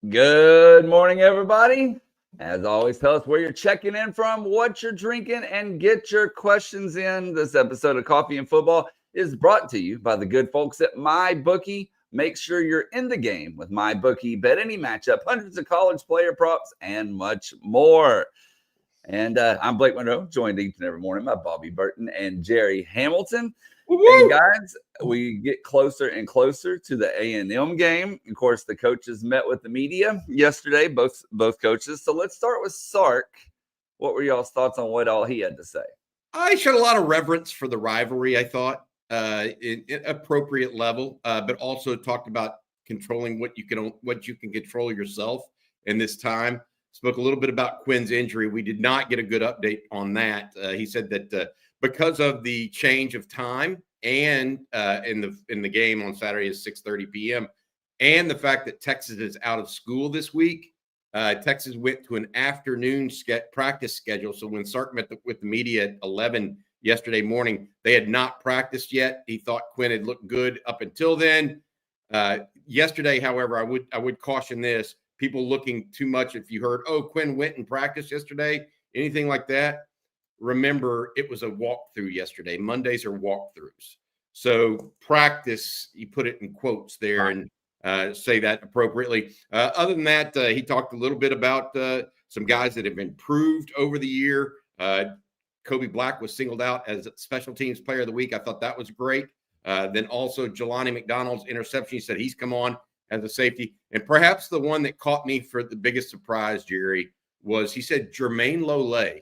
Good morning, everybody. As always, tell us where you're checking in from, what you're drinking, and get your questions in. This episode of Coffee and Football is brought to you by the good folks at MyBookie. Make sure you're in the game with MyBookie. Bet any matchup, hundreds of college player props, and much more. And I'm Blake Monroe, joined each and every morning by Bobby Burton and Jerry Hamilton. Woo-woo! And guys, we get closer and closer to the A&M game. Of course, the coaches met with the media yesterday, both coaches. So let's start with Sark. What were y'all's thoughts on what all he had to say? I showed a lot of reverence for the rivalry, I thought, in appropriate level, but also talked about controlling what you can control yourself in this time. Spoke a little bit about Quinn's injury. We did not get a good update on that. He said that because of the change of time and in the game on Saturday is 6:30 p.m. and the fact that Texas is out of school this week, Texas went to an afternoon practice schedule. So when Sark met with the media at 11 yesterday morning, they had not practiced yet. He thought Quinn had looked good up until then. Yesterday, however, I would caution this: people looking too much. If you heard, oh, Quinn went and practiced yesterday, anything like that, remember it was a walkthrough yesterday. Mondays are walkthroughs. So practice, you put it in quotes there and say that appropriately. Other than that, he talked a little bit about some guys that have improved over the year. Kobe Black was singled out as special teams player of the week. I thought that was great. Then also Jelani McDonald's interception. He said he's come on as a safety. And perhaps the one that caught me for the biggest surprise, Jerry, was he said Jermaine Lole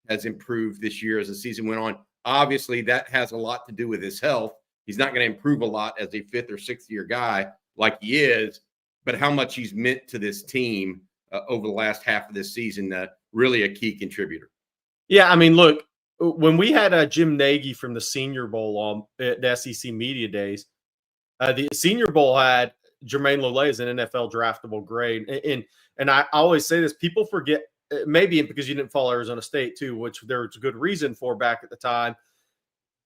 has improved this year as the season went on. Obviously, that has a lot to do with his health. He's not going to improve a lot as a fifth or sixth year guy like he is, but how much he's meant to this team over the last half of this season, really a key contributor. Yeah, I mean, look, when we had Jim Nagy from the Senior Bowl on the SEC Media Days, the Senior Bowl had Jermaine Lole as an NFL draftable grade. And I always say this, people forget, maybe because you didn't follow Arizona State too, which there was a good reason for back at the time.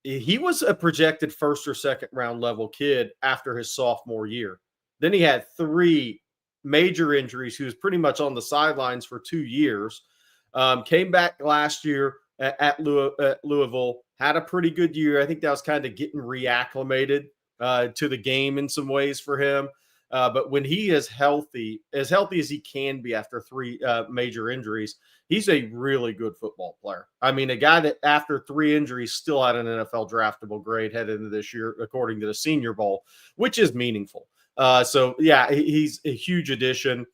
He was a projected first or second round level kid after his sophomore year. Then he had 3 major injuries. He was pretty much on the sidelines for 2 years. Came back last year at Louisville, had a pretty good year. I think that was kind of getting reacclimated to the game in some ways for him. But when he is healthy as he can be after 3 major injuries, he's a really good football player. I mean, a guy that after 3 injuries still had an NFL draftable grade headed into this year, according to the Senior Bowl, which is meaningful. So, yeah, he's a huge addition.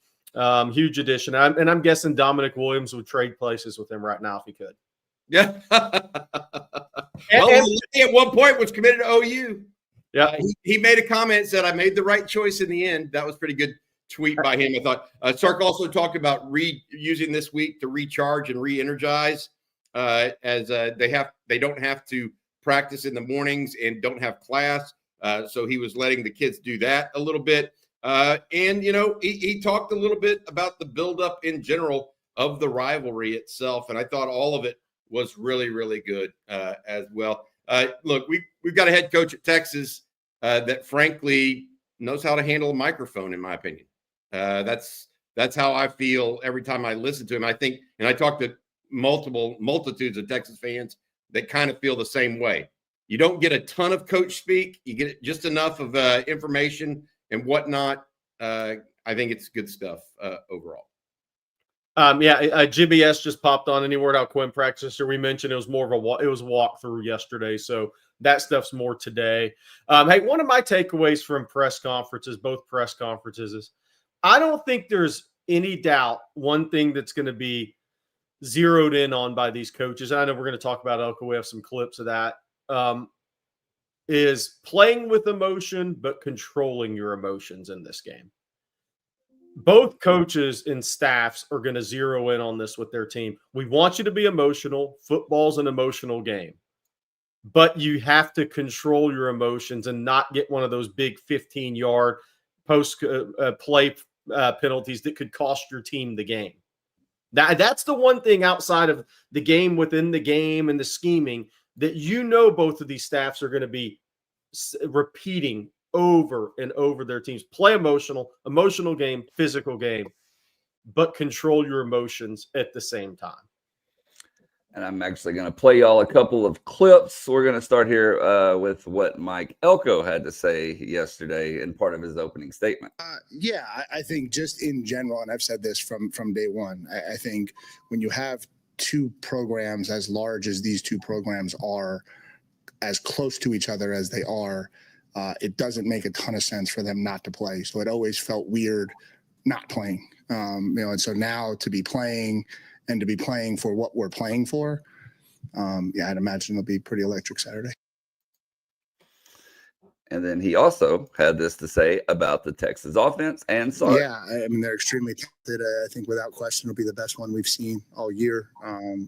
Huge addition. And I'm guessing Dominic Williams would trade places with him right now if he could. Yeah. Well, at one point was committed to OU. Yeah, he made a comment, said, I made the right choice in the end. That was a pretty good tweet by him. I thought Sark also talked about using this week to recharge and re-energize as they don't have to practice in the mornings and don't have class. So he was letting the kids do that a little bit. And, he talked a little bit about the buildup in general of the rivalry itself. And I thought all of it was really, really good as well. Look, we've got a head coach at Texas that frankly knows how to handle a microphone, in my opinion. That's how I feel every time I listen to him. I think, and I talk to multitudes of Texas fans that kind of feel the same way. You don't get a ton of coach speak. You get just enough of information and whatnot. I think it's good stuff overall. Jimmy S just popped on. Any word out Quinn practice? Or we mentioned it was more of a walkthrough yesterday, so that stuff's more today. Hey, one of my takeaways from both press conferences, is I don't think there's any doubt one thing that's going to be zeroed in on by these coaches. I know we're going to talk about Elco. We have some clips of that. Is playing with emotion, but controlling your emotions in this game. Both coaches and staffs are going to zero in on this with their team. We want you to be emotional. Football's an emotional game. But you have to control your emotions and not get one of those big 15-yard post-play penalties that could cost your team the game. That's the one thing outside of the game, within the game and the scheming, that both of these staffs are going to be repeating over and over their teams. Play emotional game, physical game, but control your emotions at the same time. And I'm actually going to play y'all a couple of clips. We're going to start here with what Mike Elco had to say yesterday in part of his opening statement. I think just in general, and I've said this from day one, I think when you have two programs as large as these two programs are, as close to each other as they are, it doesn't make a ton of sense for them not to play. So it always felt weird not playing. And so now to be playing and to be playing for what we're playing for, I'd imagine it'll be pretty electric Saturday. And then he also had this to say about the Texas offense and Sark. Yeah, I mean, they're extremely talented. I think without question it'll be the best one we've seen all year.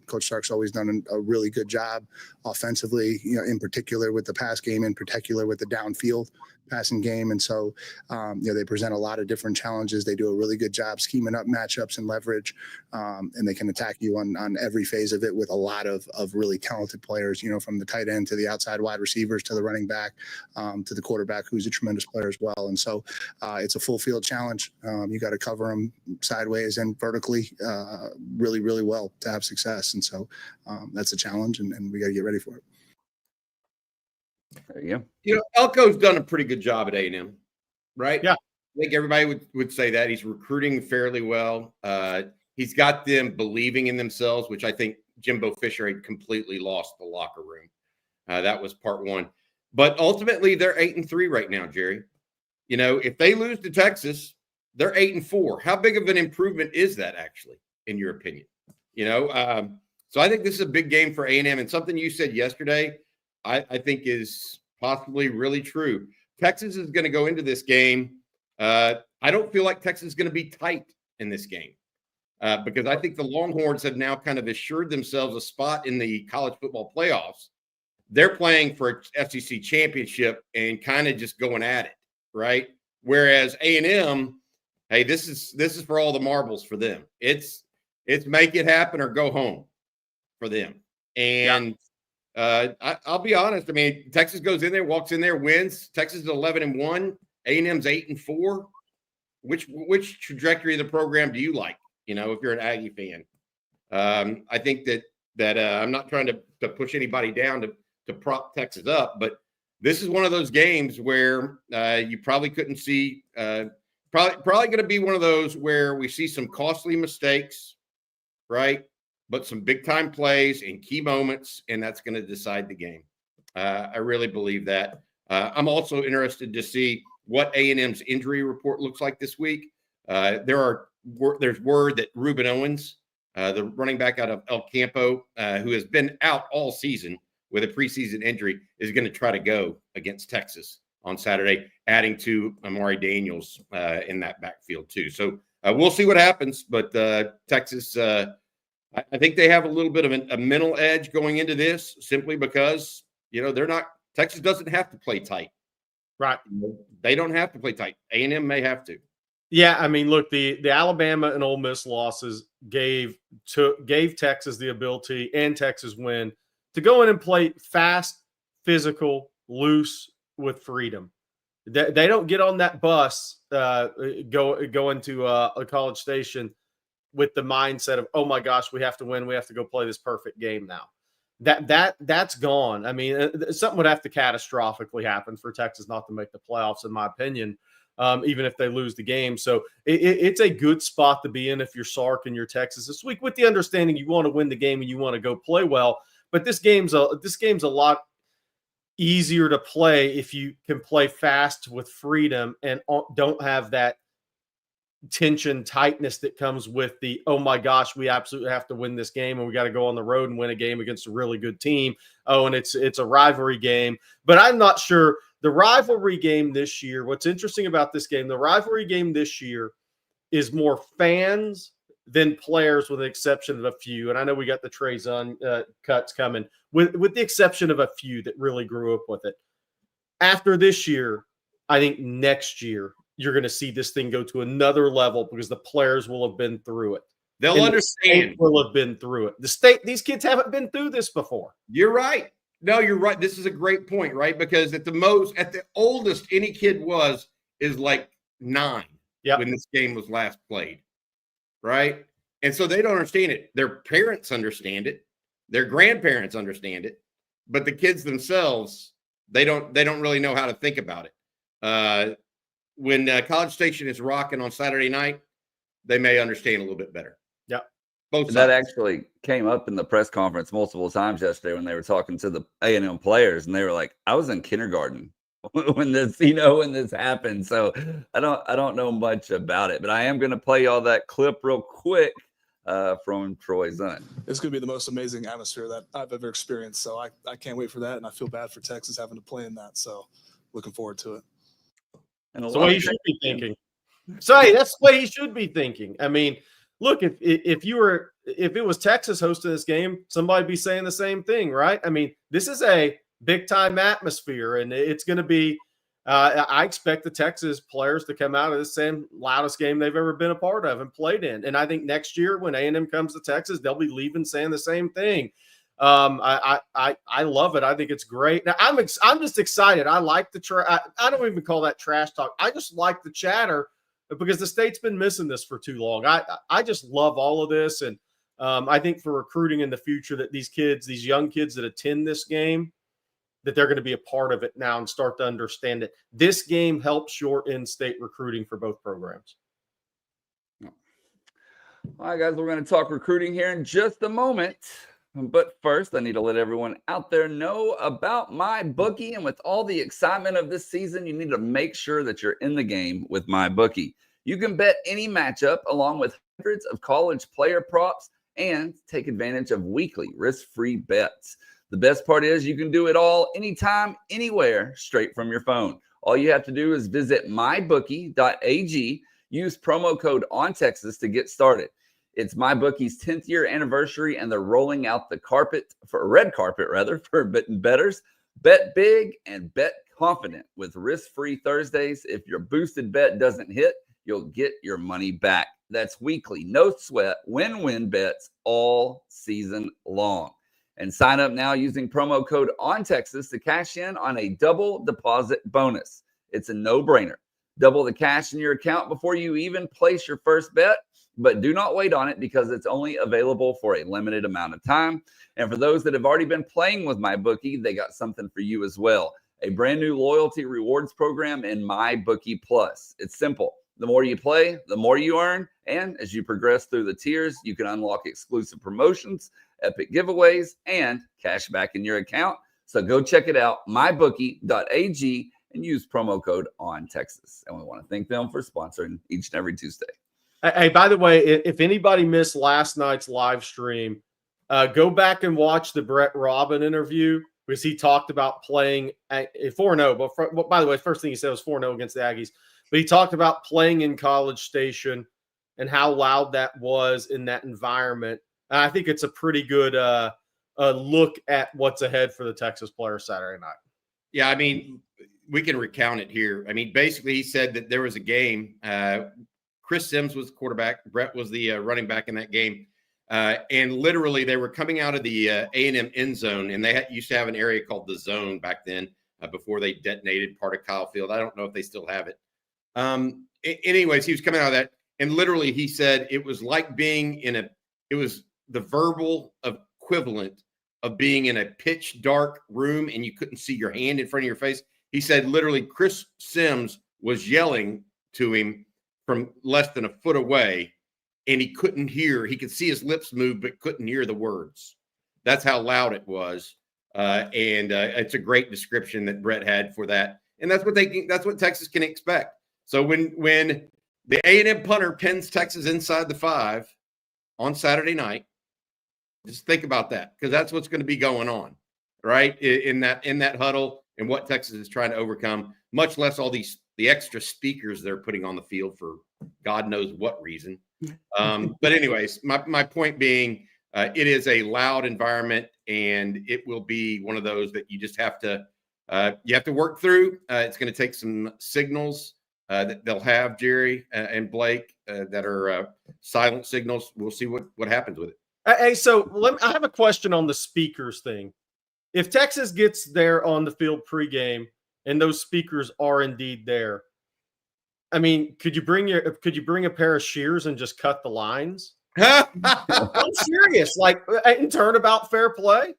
Coach Sark's always done a really good job offensively, in particular with the pass game, in particular with the downfield passing game. And so, they present a lot of different challenges. They do a really good job scheming up matchups and leverage, and they can attack you on every phase of it with a lot of really talented players, from the tight end to the outside wide receivers to the running back, to the quarterback, who's a tremendous player as well. And so it's a full field challenge. You got to cover them sideways and vertically really, really well to have success. And so that's a challenge, and we got to get ready for it. There you go. Elco's done a pretty good job at A&M, right? Yeah. I think everybody would say that. He's recruiting fairly well. He's got them believing in themselves, which I think Jimbo Fisher had completely lost the locker room. That was part one. But ultimately, they're 8-3 right now, Jerry. If they lose to Texas, they're 8-4. How big of an improvement is that, actually, in your opinion? So I think this is a big game for A&M, and something you said yesterday, I think is possibly really true. Texas is going to go into this game. I don't feel like Texas is going to be tight in this game because I think the Longhorns have now kind of assured themselves a spot in the college football playoffs. They're playing for a SEC championship and kind of just going at it, right? Whereas A&M, hey, this is for all the marbles for them. It's make it happen or go home for them. And I'll be honest. I mean, Texas goes in there, walks in there, wins. Texas is 11-1. A&M's 8-4. Which trajectory of the program do you like? If you're an Aggie fan, I think that I'm not trying to push anybody down to prop Texas up, but this is one of those games where you probably couldn't see. Probably going to be one of those where we see some costly mistakes, right? But some big time plays in key moments, and that's going to decide the game. I really believe that. I'm also interested to see what A&M's injury report looks like this week. There's word that Reuben Owens, the running back out of El Campo, who has been out all season with a preseason injury, is going to try to go against Texas on Saturday, adding to Amari Daniels in that backfield too. So we'll see what happens. But Texas, I think they have a little bit of a mental edge going into this simply because, Texas doesn't have to play tight. Right. They don't have to play tight. A&M may have to. Yeah, I mean, look, the Alabama and Ole Miss losses gave Texas the ability, and Texas win, to go in and play fast, physical, loose, with freedom. They don't get on that bus, go into a College Station with the mindset of, oh my gosh, we have to win. We have to go play this perfect game now. That's gone. I mean, something would have to catastrophically happen for Texas not to make the playoffs, in my opinion, even if they lose the game. So it's a good spot to be in if you're Sark and you're Texas this week, with the understanding you want to win the game and you want to go play well. But this game's a lot easier to play if you can play fast with freedom and don't have that tension, tightness that comes with the, oh my gosh, we absolutely have to win this game and we got to go on the road and win a game against a really good team. Oh, and it's a rivalry game. But I'm not sure the rivalry game this year, what's interesting about this game, the rivalry game this year is more fans than players, with the exception of a few. And I know we got the Trezon cuts coming, with the exception of a few that really grew up with it. After this year, I think next year, you're going to see this thing go to another level because the players will have been through it. They'll understand. Will have been through it. These kids haven't been through this before. You're right. No, you're right. This is a great point, right? Because at the oldest any kid is like 9 when this game was last played, right? And so they don't understand it. Their parents understand it. Their grandparents understand it, but the kids themselves, they don't really know how to think about it. When College Station is rocking on Saturday night, they may understand a little bit better. Yeah. Both sides. That actually came up in the press conference multiple times yesterday when they were talking to the A&M players, and they were like, I was in kindergarten when this happened. So I don't know much about it, but I am going to play y'all that clip real quick from Troy Zunn. It's going to be the most amazing atmosphere that I've ever experienced. So I can't wait for that. And I feel bad for Texas having to play in that. So looking forward to it. And that's what he should be thinking. Say, that's what he should be thinking. I mean, look, if it was Texas hosting this game, somebody'd be saying the same thing, right? I mean, this is a big time atmosphere, and it's going to be. I expect the Texas players to come out of this same loudest game they've ever been a part of and played in. And I think next year when A&M comes to Texas, they'll be leaving saying the same thing. I love it. I think it's great. Now, I'm just excited. I like the I don't even call that trash talk. I just like the chatter because the state's been missing this for too long. I just love all of this. And I think for recruiting in the future that these young kids that attend this game, that they're going to be a part of it now and start to understand it. This game helps your in-state recruiting for both programs. All right, guys, we're going to talk recruiting here in just a moment. But first, I need to let everyone out there know about MyBookie. And with all the excitement of this season, you need to make sure that you're in the game with MyBookie. You can bet any matchup along with hundreds of college player props and take advantage of weekly risk-free bets. The best part is you can do it all anytime, anywhere, straight from your phone. All you have to do is visit mybookie.ag, use promo code ONTEXAS to get started. It's MyBookie's 10th year anniversary, and they're rolling out the red carpet for bettors. Bet big and bet confident with risk-free Thursdays. If your boosted bet doesn't hit, you'll get your money back. That's weekly, no sweat, win-win bets all season long. And sign up now using promo code ONTEXAS to cash in on a double deposit bonus. It's a no-brainer. Double the cash in your account before you even place your first bet, but do not wait on it because it's only available for a limited amount of time. And for those that have already been playing with MyBookie, they got something for you as well. A brand new loyalty rewards program in MyBookie Plus. It's simple. The more you play, the more you earn. And as you progress through the tiers, you can unlock exclusive promotions, epic giveaways, and cash back in your account. So go check it out, mybookie.ag, and use promo code ONTEXAS. And we want to thank them for sponsoring each and every Tuesday. Hey, by the way, if anybody missed last night's live stream, go back and watch the Brett Robin interview because he talked about playing at 4-0. But by the way, first thing he said was 4-0 against the Aggies. But he talked about playing in College Station and how loud that was in that environment. And I think it's a pretty good look at what's ahead for the Texas players Saturday night. Yeah, I mean, we can recount it here. I mean, basically, he said that there was a game. Chris Sims was the quarterback. Brett was the running back in that game. And literally, they were coming out of the A&M end zone, and they used to have an area called the zone back then before they detonated part of Kyle Field. I don't know if they still have it. Anyways, he was coming out of that, and literally, he said it was like being it was the verbal equivalent of being in a pitch dark room and you couldn't see your hand in front of your face. He said literally Chris Sims was yelling to him from less than a foot away, and he couldn't hear. He could see his lips move, but couldn't hear the words. That's how loud it was. And it's a great description that Brett had for that. And that's what Texas can expect. So when the A&M punter pins Texas inside the 5 on Saturday night, just think about that, because that's what's going to be going on, right? In that huddle and what Texas is trying to overcome, much less all the extra speakers they're putting on the field for God knows what reason. But anyways, my point being, it is a loud environment, and it will be one of those that you just have to work through. It's going to take some signals that they'll have, Jerry and Blake, that are silent signals. We'll see what happens with it. Hey, so I have a question on the speakers thing. if Texas gets there on the field pregame and those speakers are indeed there, I mean, could you bring a pair of shears and just cut the lines? I'm serious. Like, in turnabout fair play,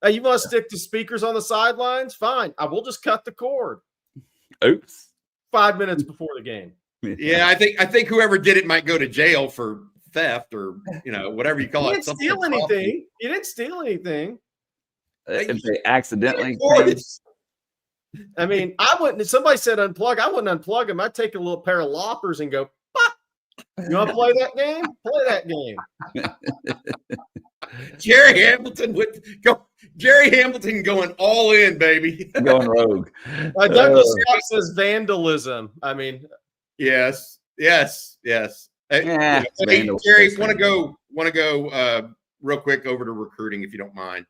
you want to stick to speakers on the sidelines? Fine. I will just cut the cord. Oops. 5 minutes before the game. Yeah, I think whoever did it might go to jail for theft or whatever you call You it. didn't steal anything. You didn't steal anything. If they accidentally. I mean, I wouldn't. If somebody said unplug, I wouldn't unplug them. I'd take a little pair of loppers and go, pop. You want to play that game? Play that game. Jerry Hamilton going all in, baby. Going rogue. Douglas Scott says vandalism. I mean, yes. Yeah, Hey, Jerry, want to go real quick over to recruiting, if you don't mind,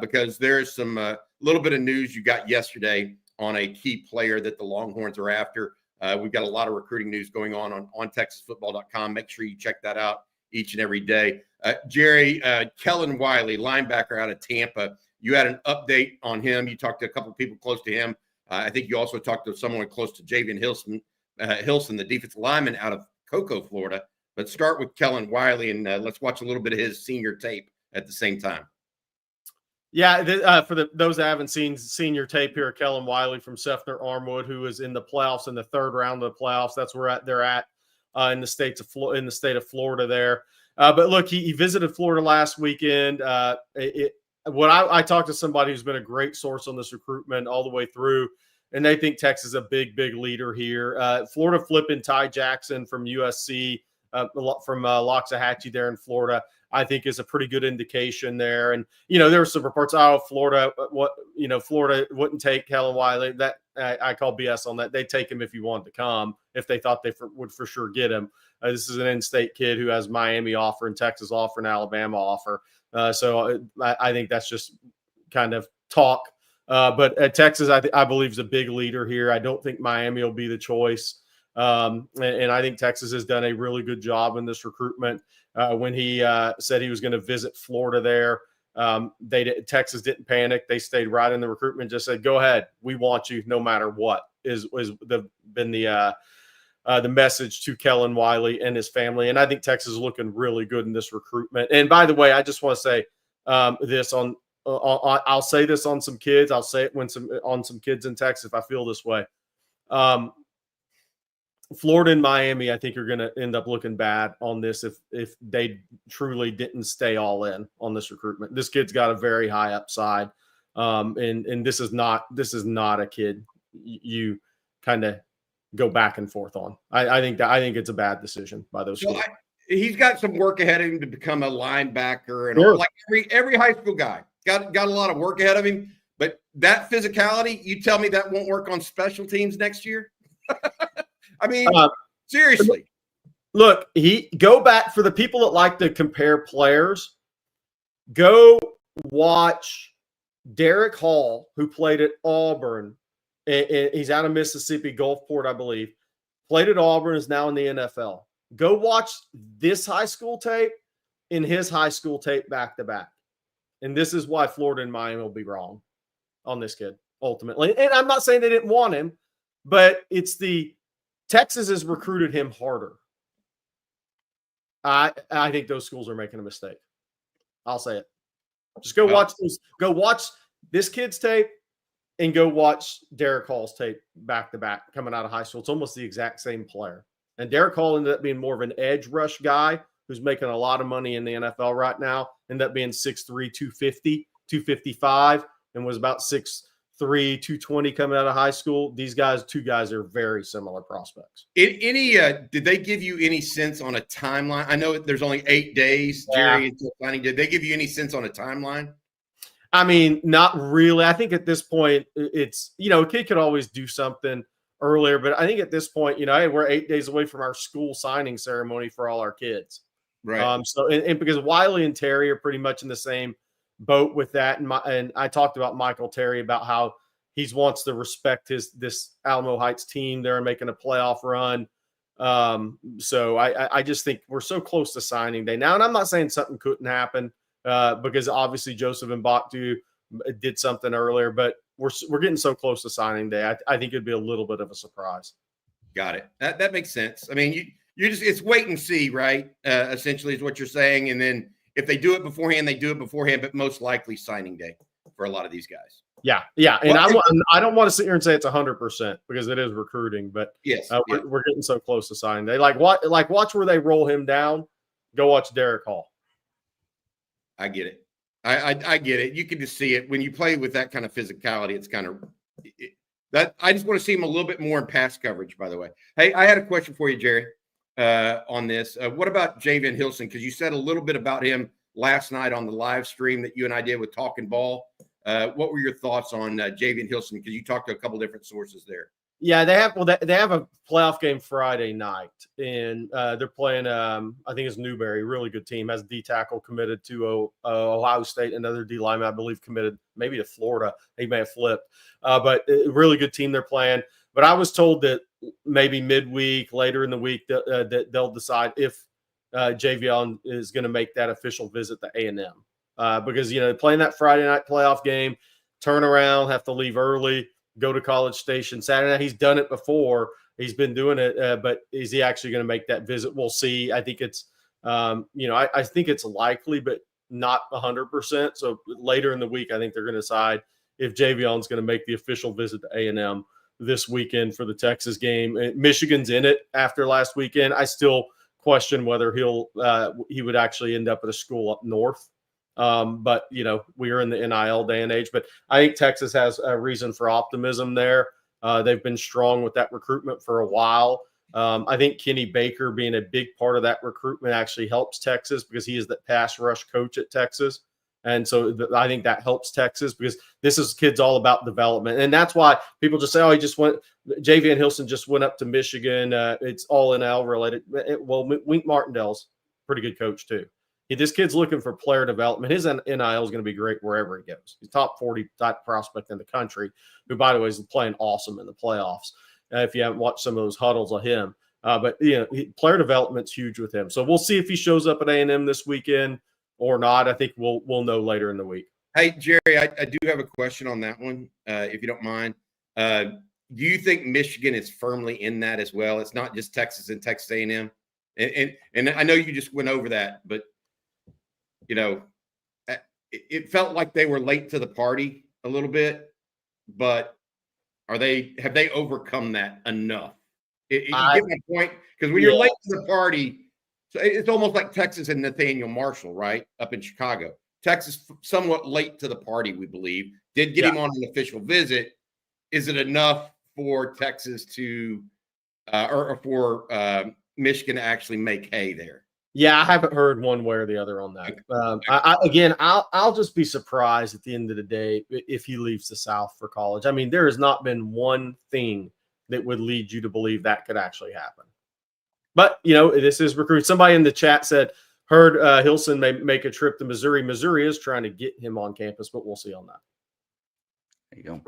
because there's some little bit of news you got yesterday on a key player that the Longhorns are after. We've got a lot of recruiting news going on TexasFootball.com. Make sure you check that out each and every day. Jerry, Kellen Wiley, linebacker out of Tampa. You had an update on him. You talked to a couple of people close to him. I think you also talked to someone close to Javian Hilson, the defensive lineman out of Cocoa, Florida. Let's start with Kellen Wiley, and let's watch a little bit of his senior tape at the same time. Yeah, for those that haven't seen senior tape here, Kellen Wiley from Sefner Armwood, who was in the playoffs in the third round of the playoffs. That's where they're at in the state of Florida there. But look, he visited Florida last weekend. I talked to somebody who's been a great source on this recruitment all the way through, and they think Texas is a big leader here. Florida flipping Ty Jackson from USC, from Loxahatchee there in Florida, I think is a pretty good indication there. And, there were some reports, Florida wouldn't take Kellen Wiley. That I call BS on that. They'd take him if he wanted to come, if they thought they would for sure get him. This is an in-state kid who has Miami offer and Texas offer and Alabama offer. So I think that's just kind of talk. But at Texas, I believe is a big leader here. I don't think Miami will be the choice. And I think Texas has done a really good job in this recruitment. When he said he was going to visit Florida there, Texas didn't panic. They stayed right in the recruitment, just said, go ahead. We want you no matter what is been the message to Kellen Wiley and his family. And I think Texas is looking really good in this recruitment. And by the way, I just want to say this I'll say this on some kids. I'll say it on some kids in Texas if I feel this way. Florida and Miami, I think, are going to end up looking bad on this if they truly didn't stay all in on this recruitment. This kid's got a very high upside, and this is not a kid you kind of go back and forth on. I think it's a bad decision by those schools. He's got some work ahead of him to become a linebacker, and sure. Like every high school guy got a lot of work ahead of him. But that physicality, you tell me that won't work on special teams next year? I mean, seriously. Look, go back for the people that like to compare players. Go watch Derek Hall, who played at Auburn. He's out of Mississippi, Gulfport, I believe. Played at Auburn, is now in the NFL. Go watch this high school tape and his high school tape back to back. And this is why Florida and Miami will be wrong on this kid, ultimately. And I'm not saying they didn't want him, but it's Texas has recruited him harder. I think those schools are making a mistake. I'll say it. Just go watch this. Go watch this kid's tape and go watch Derek Hall's tape back to back coming out of high school. It's almost the exact same player. And Derek Hall ended up being more of an edge rush guy who's making a lot of money in the NFL right now. Ended up being 6'3", 250, 255, and was about 6'3", 220 coming out of high school. These two guys are very similar prospects. Did they give you any sense on a timeline? I know there's only 8 days, Jerry, until planning. Did they give you any sense on a timeline? I mean, not really. I think at this point, it's, a kid could always do something earlier, but I think at this point, hey, we're 8 days away from our school signing ceremony for all our kids. Right. So because Wiley and Terry are pretty much in the same boat with that. And I talked about Michael Terry about how he wants to respect this Alamo Heights team. They're making a playoff run. So I just think we're so close to signing day now. And I'm not saying something couldn't happen because obviously Joseph Mbakdu did something earlier, but we're getting so close to signing day. I think it'd be a little bit of a surprise. Got it. That makes sense. I mean, you just it's wait and see, right? Essentially, is what you're saying. And then if they do it beforehand, they do it beforehand. But most likely signing day for a lot of these guys. Yeah. And I don't want to sit here and say it's 100% because it is recruiting, but yes, we're getting so close to signing day. Watch where they roll him down. Go watch Derek Hall. I get it. I get it. You can just see it when you play with that kind of physicality. It's kind of that. I just want to see him a little bit more in pass coverage. By the way, hey, I had a question for you, Jerry, on this. What about Javian Hilson? Because you said a little bit about him last night on the live stream that you and I did with Talking Ball. What were your thoughts on Javian Hilson? Because you talked to a couple different sources there. Yeah, they have a playoff game Friday night, and they're playing. I think it's Newberry, really good team. Has a D tackle committed to Ohio State, another D lineman I believe committed maybe to Florida. He may have flipped, but a really good team they're playing. But I was told that maybe midweek, later in the week, that they'll decide if Javion is going to make that official visit to A&M because playing that Friday night playoff game, turn around, have to leave early. Go to College Station Saturday night. He's done it before. He's been doing it, but is he actually going to make that visit? We'll see. I think it's, I think it's likely, but not 100%. So later in the week, I think they're going to decide if Javion's going to make the official visit to A&M this weekend for the Texas game. Michigan's in it after last weekend. I still question whether he would actually end up at a school up north. But we are in the NIL day and age, but I think Texas has a reason for optimism there. They've been strong with that recruitment for a while. I think Kenny Baker being a big part of that recruitment actually helps Texas because he is the pass rush coach at Texas. And so I think that helps Texas because this is kids all about development. And that's why people just say, oh, Javian Hilson just went up to Michigan. It's all NIL related. Well, Wink Martindale's a pretty good coach too. This kid's looking for player development. His NIL is going to be great wherever he goes. He's top 40 type prospect in the country, who, by the way, is playing awesome in the playoffs. If you haven't watched some of those huddles of him, but player development's huge with him. So we'll see if he shows up at A&M this weekend or not. I think we'll know later in the week. Hey, Jerry, I do have a question on that one, if you don't mind. Do you think Michigan is firmly in that as well? It's not just Texas and Texas A&M, and I know you just went over that, but it felt like they were late to the party a little bit, but have they overcome that enough? You get my point? Because when you're late to the party, so it's almost like Texas and Nathaniel Marshall, right? Up in Chicago. Texas somewhat late to the party, we believe. Did get him on an official visit. Is it enough for Texas to or for Michigan to actually make hay there? Yeah, I haven't heard one way or the other on that. I'll just be surprised at the end of the day if he leaves the South for college. I mean, there has not been one thing that would lead you to believe that could actually happen. But, this is recruiting. Somebody in the chat said, heard Hilson may make a trip to Missouri. Missouri is trying to get him on campus, but we'll see on that. There you go.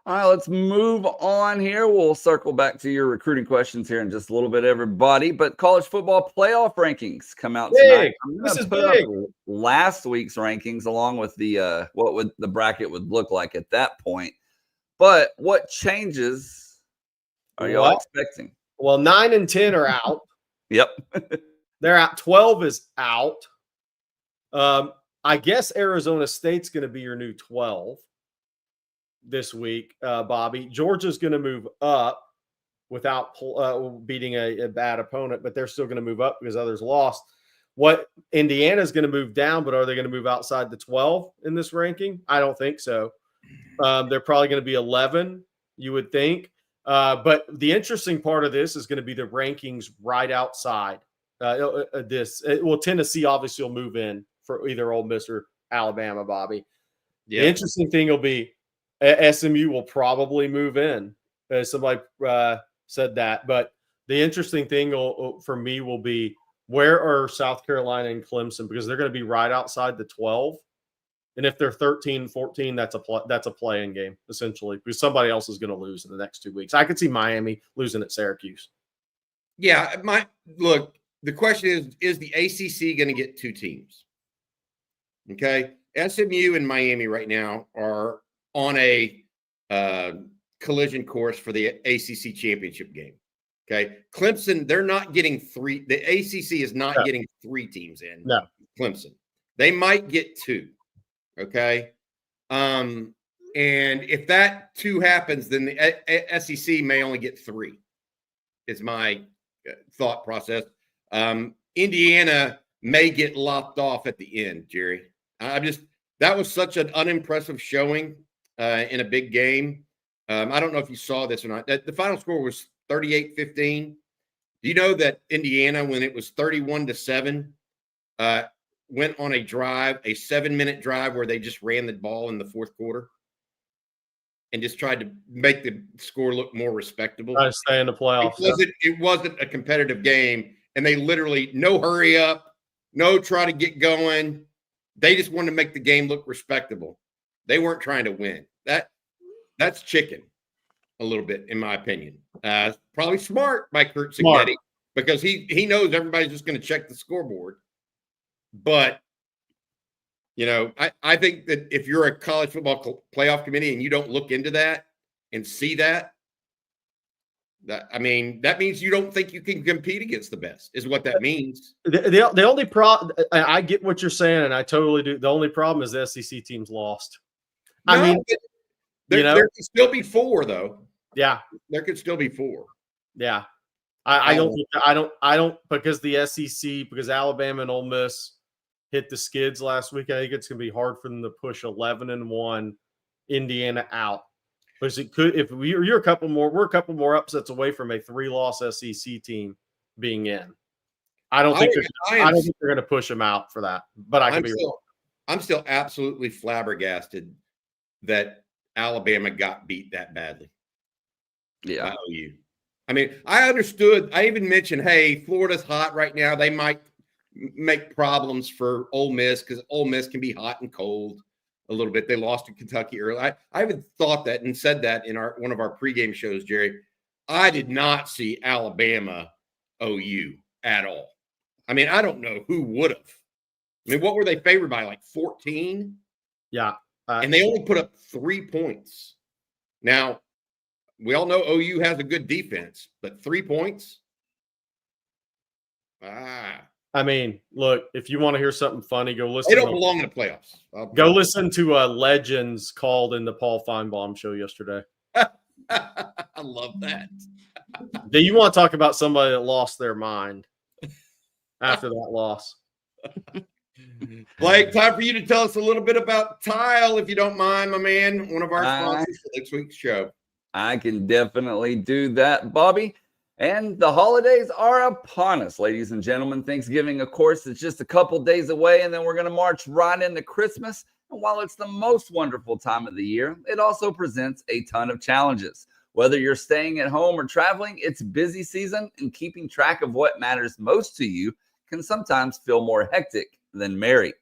All right, let's move on here. We'll circle back to your recruiting questions here in just a little bit, everybody. But college football playoff rankings come out tonight. This is big. Last week's rankings, along with the what would the bracket would look like at that point. But what changes are y'all expecting? Well, 9 and 10 are out. Yep, they're out. 12 is out. I guess Arizona State's going to be your new 12. This week, Bobby. Georgia's going to move up without beating a bad opponent, but they're still going to move up because others lost. Indiana's going to move down, but are they going to move outside the 12 in this ranking? I don't think so. They're probably going to be 11, you would think. But the interesting part of this is going to be the rankings right outside this. Well, Tennessee obviously will move in for either Ole Miss or Alabama, Bobby. Yeah. The interesting thing will be SMU will probably move in. Somebody said that. But the interesting thing for me will be where are South Carolina and Clemson, because they're going to be right outside the 12. And if they're 13, 14, that's a play-in game, essentially, because somebody else is going to lose in the next 2 weeks. I could see Miami losing at Syracuse. Yeah, look, the question is the ACC going to get 2 teams? Okay. SMU and Miami right now are on a collision course for the ACC championship game. Okay. Clemson, they're not getting three. The ACC is not getting 3 teams in. No. Clemson. They might get 2. Okay. And if that 2 happens, then the SEC may only get 3. Is my thought process. Indiana may get lopped off at the end, Jerry. That was such an unimpressive showing in a big game. I don't know if you saw this or not. The final score was 38-15. Do you know that Indiana, when it was 31-7, went on a drive, a 7-minute drive where they just ran the ball in the fourth quarter and just tried to make the score look more respectable? Try to stay in the playoffs. It wasn't a competitive game, and they literally no hurry up, no try to get going. They just wanted to make the game look respectable. They weren't trying to win. That's chicken a little bit, in my opinion. Probably smart by Kurt Cignetti because he knows everybody's just going to check the scoreboard. But, I think that if you're a college football playoff committee and you don't look into that and see that means you don't think you can compete against the best is what that means. The only problem, I get what you're saying, and I totally do. The only problem is the SEC teams lost. There could still be 4 though. Yeah, there could still be 4. Yeah, I don't because the SEC, because Alabama and Ole Miss hit the skids last week. I think it's going to be hard for them to push 11-1 Indiana out. Because it could, if we're a couple more upsets away from a 3-loss SEC team being in. I don't think they're going to push them out for that. But I could be wrong. I'm still absolutely flabbergasted that Alabama got beat that badly. Yeah. I understood. I even mentioned, hey, Florida's hot right now. They might make problems for Ole Miss because Ole Miss can be hot and cold a little bit. They lost to Kentucky early. I even thought that and said that in one of our pregame shows, Jerry. I did not see Alabama OU at all. I don't know who would have. What were they favored by? Like 14? Yeah. And they only put up 3 points. Now, we all know OU has a good defense, but 3 points? Look, if you want to hear something funny, go listen. They don't belong in the playoffs. Go listen to Legends called in the Paul Feinbaum show yesterday. I love that. Do you want to talk about somebody that lost their mind after that loss? Blake, time for you to tell us a little bit about Tile, if you don't mind, my man. One of our sponsors for next week's show. I can definitely do that, Bobby. And the holidays are upon us, ladies and gentlemen. Thanksgiving, of course, is just a couple days away, and then we're going to march right into Christmas. And while it's the most wonderful time of the year, it also presents a ton of challenges. Whether you're staying at home or traveling, it's busy season, and keeping track of what matters most to you can sometimes feel more hectic than merry.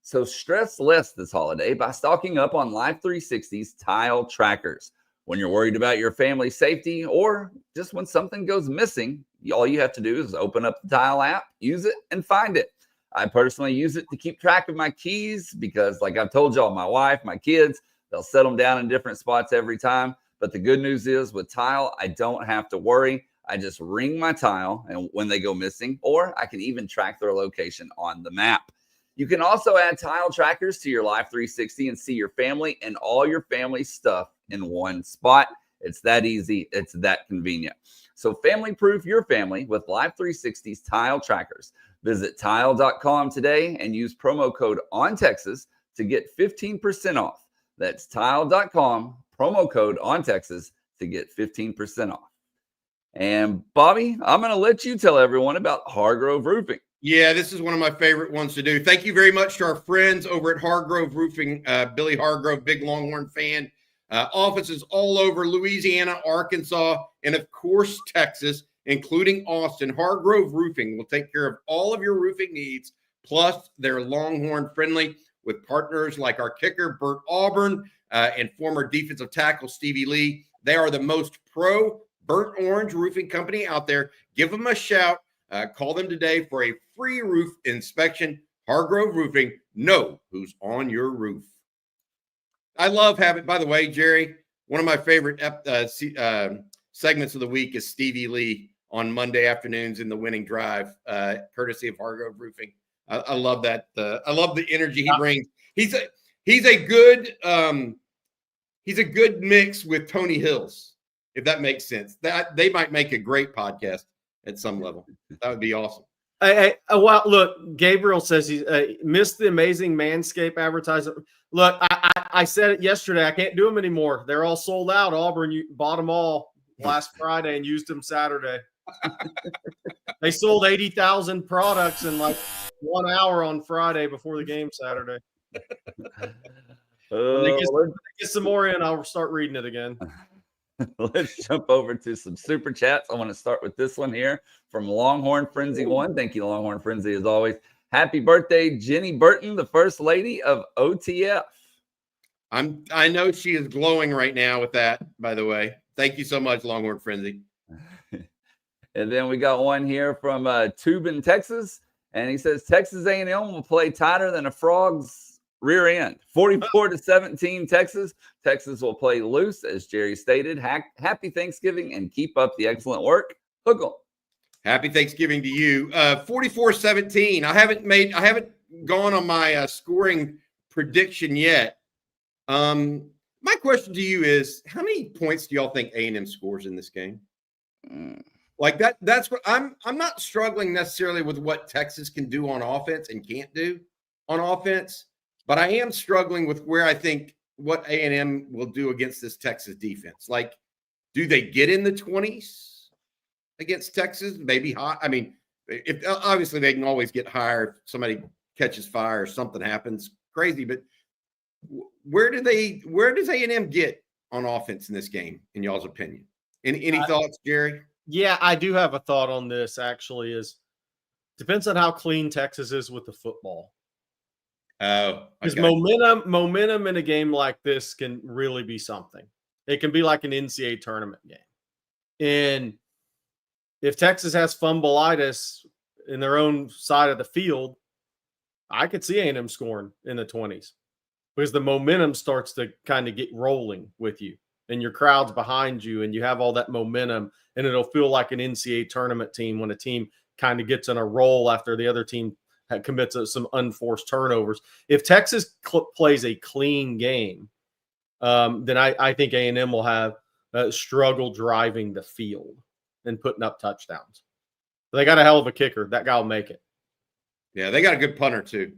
So stress less this holiday by stocking up on Life360's Tile trackers. When you're worried about your family's safety or just when something goes missing, all you have to do is open up the Tile app, use it, and find it. I personally use it to keep track of my keys because, like I've told y'all, my wife, my kids, they'll set them down in different spots every time. But the good news is with Tile, I don't have to worry. I just ring my Tile and when they go missing, or I can even track their location on the map. You can also add Tile trackers to your Life360 and see your family and all your family stuff in one spot. It's that easy. It's that convenient. So family-proof your family with Life360's Tile trackers. Visit tile.com today and use promo code ONTEXAS to get 15% off. That's tile.com, promo code ONTEXAS to get 15% off. And Bobby, I'm going to let you tell everyone about Hargrove Roofing. Yeah, this is one of my favorite ones to do. Thank you very much to our friends over at Hargrove Roofing. Billy Hargrove, big Longhorn fan. Offices all over Louisiana, Arkansas, and of course, Texas, including Austin. Hargrove Roofing will take care of all of your roofing needs. Plus, they're Longhorn friendly with partners like our kicker, Bert Auburn, and former defensive tackle, Stevie Lee. They are the most pro burnt orange roofing company out there. Give them a shout. Call them today for a free roof inspection. Hargrove Roofing, know who's on your roof. I love having, by the way, Jerry, one of my favorite segments of the week is Stevie Lee on Monday afternoons in the winning drive, courtesy of Hargrove Roofing. I love that. I love the energy he brings. He's a good mix with Tony Hills, if that makes sense. That they might make a great podcast at some level. That would be awesome. Well, look, Gabriel says he missed the amazing Manscaped advertising. Look, I said it yesterday. I can't do them anymore. They're all sold out. Auburn, you bought them all last Friday and used them Saturday. They sold 80,000 products in like 1 hour on Friday before the game Saturday. Get some more in. I'll start reading it again. Let's jump over to some super chats. I want to start with this one here from Longhorn Frenzy 1. Thank you, Longhorn Frenzy, as always. Happy birthday, Jenny Burton, the first lady of OTF. I know she is glowing right now with that, by the way. Thank you so much, Longhorn Frenzy. And then we got one here from Tubin, Texas. And he says, Texas A&M will play tighter than a frog's rear end. 44-17 Texas. Texas will play loose, as Jerry stated. Happy Thanksgiving and keep up the excellent work. Hookle. Happy Thanksgiving to you. 44-17. I haven't gone on my scoring prediction yet. My question to you is, how many points do y'all think A&M scores in this game? Like that's what I'm not struggling necessarily with what Texas can do on offense and can't do on offense, but I am struggling with where I think what A&M will do against this Texas defense. Like, do they get in the 20s against Texas? Maybe high. I mean, if obviously they can always get higher if somebody catches fire or something happens crazy, but where does A&M get on offense in this game, in y'all's opinion? Any thoughts, Jerry? Yeah, I do have a thought on this, actually. Is depends on how clean Texas is with the football. Oh, because momentum in a game like this can really be something. It can be like an NCAA tournament game. And if Texas has fumbleitis in their own side of the field, I could see A&M scoring in the 20s because the momentum starts to kind of get rolling with you and your crowd's behind you and you have all that momentum, and it'll feel like an NCAA tournament team when a team kind of gets in a roll after the other team commits some unforced turnovers. If Texas plays a clean game, then I think A&M will have struggle driving the field and putting up touchdowns. They got a hell of a kicker. That guy will make it. Yeah, they got a good punter too.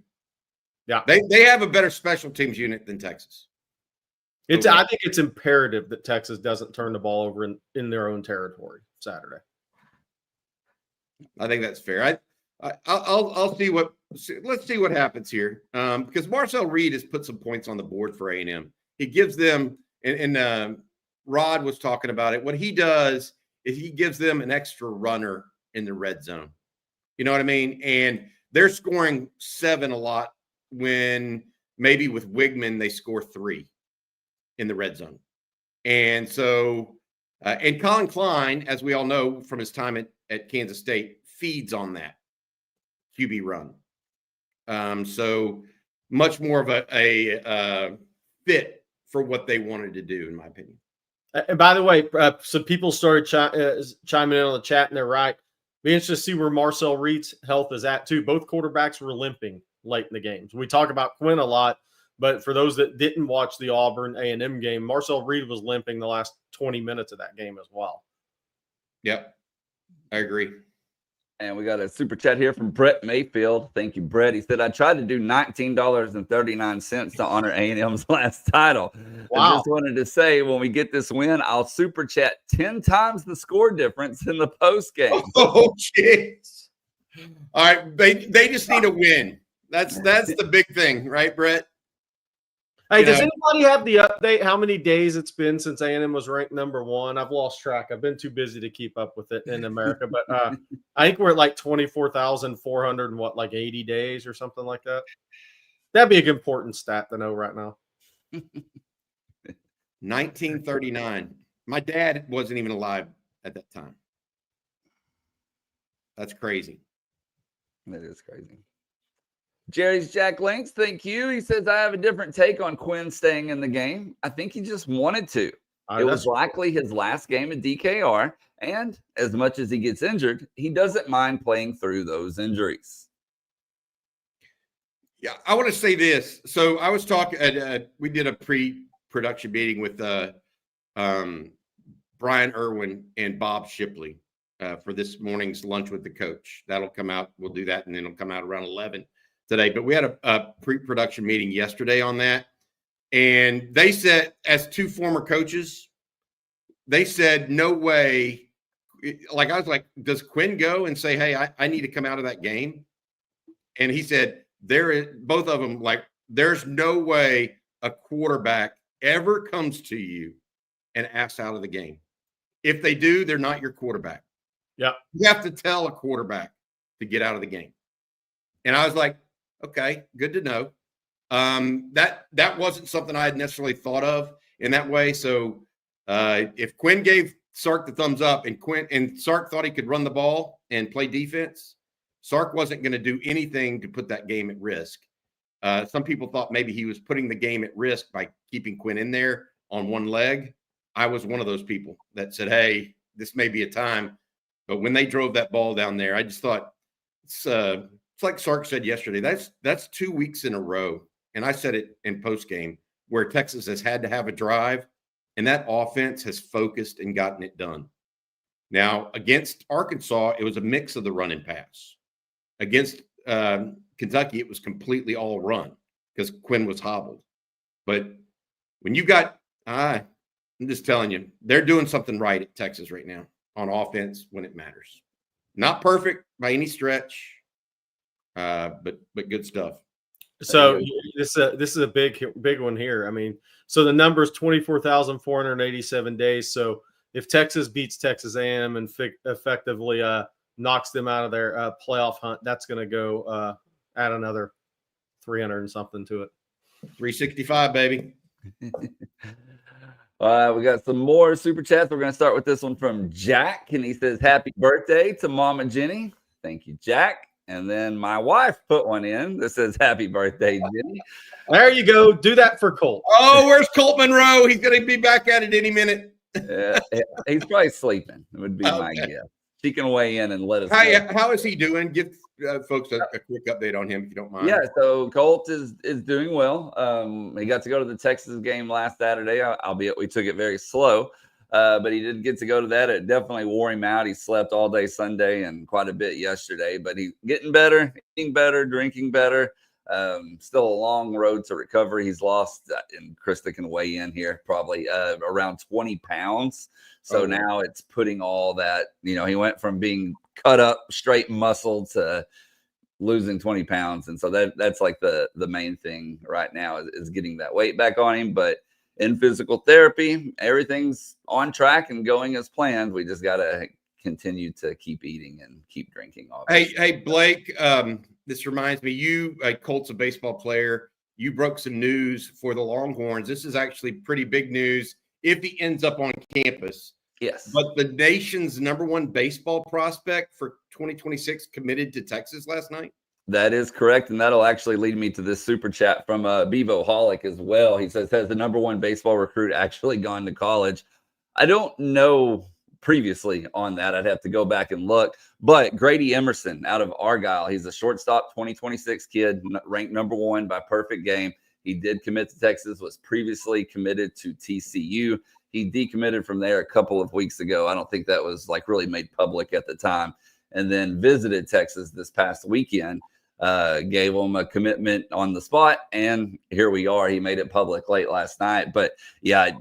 Yeah, they have a better special teams unit than Texas. I think it's imperative that Texas doesn't turn the ball over in their own territory Saturday. I think that's fair. I'll see let's see what happens here. Because Marcel Reed has put some points on the board for A&M. He gives them, and Rod was talking about it. What he does is he gives them an extra runner in the red zone. You know what I mean? And they're scoring 7 a lot when maybe with Wigman they score 3 in the red zone. And so, and Colin Klein, as we all know from his time at Kansas State, feeds on that QB run. So much more of a fit for what they wanted to do, in my opinion. And by the way, some people started chiming in on the chat, and they're right. Be interested to see where Marcel Reed's health is at, too. Both quarterbacks were limping late in the games. We talk about Quinn a lot, but for those that didn't watch the Auburn A&M game, Marcel Reed was limping the last 20 minutes of that game as well. Yep, I agree. And we got a super chat here from Brett Mayfield. Thank you, Brett. He said, I tried to do $19.39 to honor A&M's last title. Wow. I just wanted to say, when we get this win, I'll super chat 10 times the score difference in the post game. Oh, jeez. All right. They just need a win. That's the big thing, right, Brett? Hey, does anybody have the update? How many days it's been since A&M was ranked number 1? I've lost track. I've been too busy to keep up with it in America. But I think we're at like 24,400 and like 80 days or something like that. That'd be an important stat to know right now. 1939. My dad wasn't even alive at that time. That's crazy. That is crazy. Jerry's Jack Links, thank you. He says, I have a different take on Quinn staying in the game. I think he just wanted to. It was likely his last game at DKR, and as much as he gets injured, he doesn't mind playing through those injuries. Yeah, I want to say this. So I was talking, we did a pre-production meeting with Brian Irwin and Bob Shipley for this morning's lunch with the coach. That'll come out. We'll do that, and then it'll come out around 11 today. But we had a pre-production meeting yesterday on that. And they said, as two former coaches, they said, no way. Like, I was like, does Quinn go and say, hey, I need to come out of that game? And he said, both of them, like, there's no way a quarterback ever comes to you and asks out of the game. If they do, they're not your quarterback. Yeah. You have to tell a quarterback to get out of the game. And I was like, okay, good to know. That wasn't something I had necessarily thought of in that way. So if Quinn gave Sark the thumbs up and Sark thought he could run the ball and play defense, Sark wasn't going to do anything to put that game at risk. Some people thought maybe he was putting the game at risk by keeping Quinn in there on one leg. I was one of those people that said, hey, this may be a time. But when they drove that ball down there, I just thought it's like Sark said yesterday, that's 2 weeks in a row. And I said it in post game where Texas has had to have a drive, and that offense has focused and gotten it done. Now, against Arkansas, it was a mix of the run and pass. Against Kentucky, it was completely all run because Quinn was hobbled. But when you got, I'm just telling you, they're doing something right at Texas right now on offense when it matters. Not perfect by any stretch, but good stuff. So this is a big one here. I mean, so the number is 24,487 days. So if Texas beats Texas A&M and effectively knocks them out of their playoff hunt, that's going to go add another 300 and something to it. 365, baby. We got some more super chats. We're going to start with this one from Jack, and he says, happy birthday to Mama Jenny. Thank you, Jack. And then my wife put one in that says, happy birthday, Jenny. There you go. Do that for Colt. Oh, where's Colt Monroe? He's going to be back at it any minute. He's probably sleeping, would be my guess. She can weigh in and let us know. How is he doing? Give folks a quick update on him, if you don't mind. Yeah, so Colt is doing well. He got to go to the Texas game last Saturday, albeit we took it very slow. But he did get to go to that. It definitely wore him out. He slept all day Sunday and quite a bit yesterday. But he's getting better, eating better, drinking better. Still a long road to recovery. He's lost, and Krista can weigh in here, probably around 20 pounds. So now it's putting all that, he went from being cut up, straight muscle to losing 20 pounds. And so that's like the main thing right now is getting that weight back on him. But in physical therapy, everything's on track and going as planned. We just got to continue to keep eating and keep drinking. Hey, Blake, this reminds me, Colt's a baseball player. You broke some news for the Longhorns. This is actually pretty big news if he ends up on campus. Yes. But the nation's #1 baseball prospect for 2026 committed to Texas last night. That is correct, and that'll actually lead me to this super chat from Bevo Holic as well. He says, has the #1 baseball recruit actually gone to college? I don't know previously on that. I'd have to go back and look. But Grady Emerson out of Argyle, he's a shortstop 2026 kid, ranked #1 by perfect game. He did commit to Texas, was previously committed to TCU. He decommitted from there a couple of weeks ago. I don't think that was really made public at the time. And then visited Texas this past weekend. Gave him a commitment on the spot, and here we are. He made it public late last night. But yeah,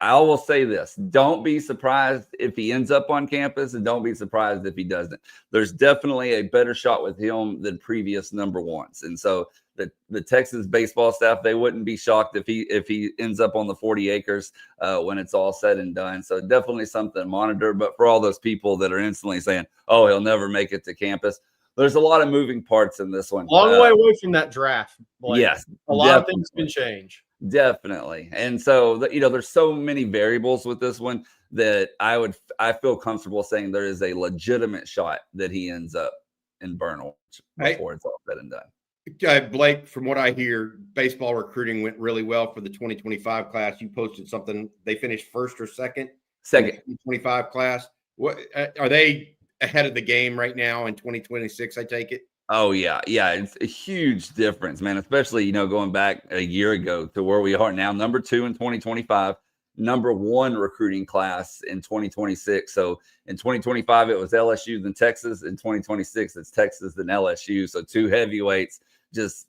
I will say this: don't be surprised if he ends up on campus, and don't be surprised if he doesn't. There's definitely a better shot with him than previous #1s, and so the Texas baseball staff, they wouldn't be shocked if he ends up on the 40 acres when it's all said and done. So definitely something to monitor. But for all those people that are instantly saying, "Oh, he'll never make it to campus," there's a lot of moving parts in this one. Long way away from that draft. Blake. Yes. A lot of things can change. Definitely. And so, there's so many variables with this one that I feel comfortable saying there is a legitimate shot that he ends up and burn orange before it's all said and done. Blake, from what I hear, baseball recruiting went really well for the 2025 class. You posted something. They finished first or second? Second. 2025 class. What are they ahead of the game right now in 2026, I take it? Oh, yeah. Yeah, it's a huge difference, man, especially, going back a year ago to where we are now, number 2 in 2025, number 1 recruiting class in 2026. So in 2025, it was LSU then Texas. In 2026, it's Texas then LSU. So 2 heavyweights just,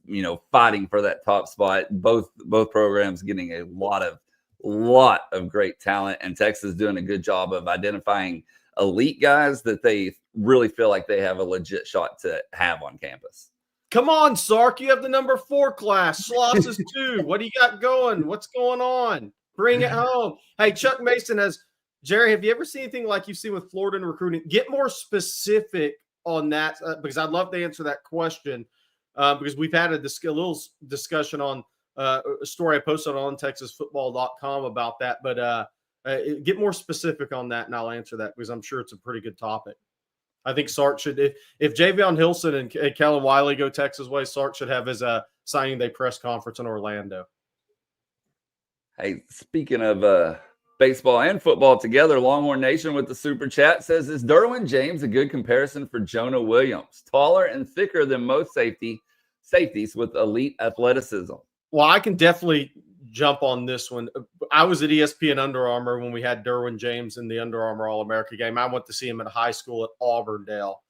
fighting for that top spot. Both programs getting a lot of great talent, and Texas doing a good job of identifying elite guys that they really feel like they have a legit shot to have on campus. Come on, Sark. You have the number 4 class. Sloss is 2. What do you got going? What's going on? Bring it home. Hey, Chuck Mason Jerry, have you ever seen anything like you've seen with Florida in recruiting? Get more specific on that because I'd love to answer that question because we've had a little discussion on a story I posted on TexasFootball.com about that. But get more specific on that, and I'll answer that because I'm sure it's a pretty good topic. I think Sark should, if Javion Hilson and Kellen Wiley go Texas way, Sark should have his signing day press conference in Orlando. Hey, speaking of baseball and football together, Longhorn Nation with the super chat says, is Derwin James a good comparison for Jonah Williams? Taller and thicker than most safeties with elite athleticism. Well, I can definitely jump on this one. I was at ESPN Under Armour when we had Derwin James in the Under Armour All-America game. I went to see him at high school at Auburndale.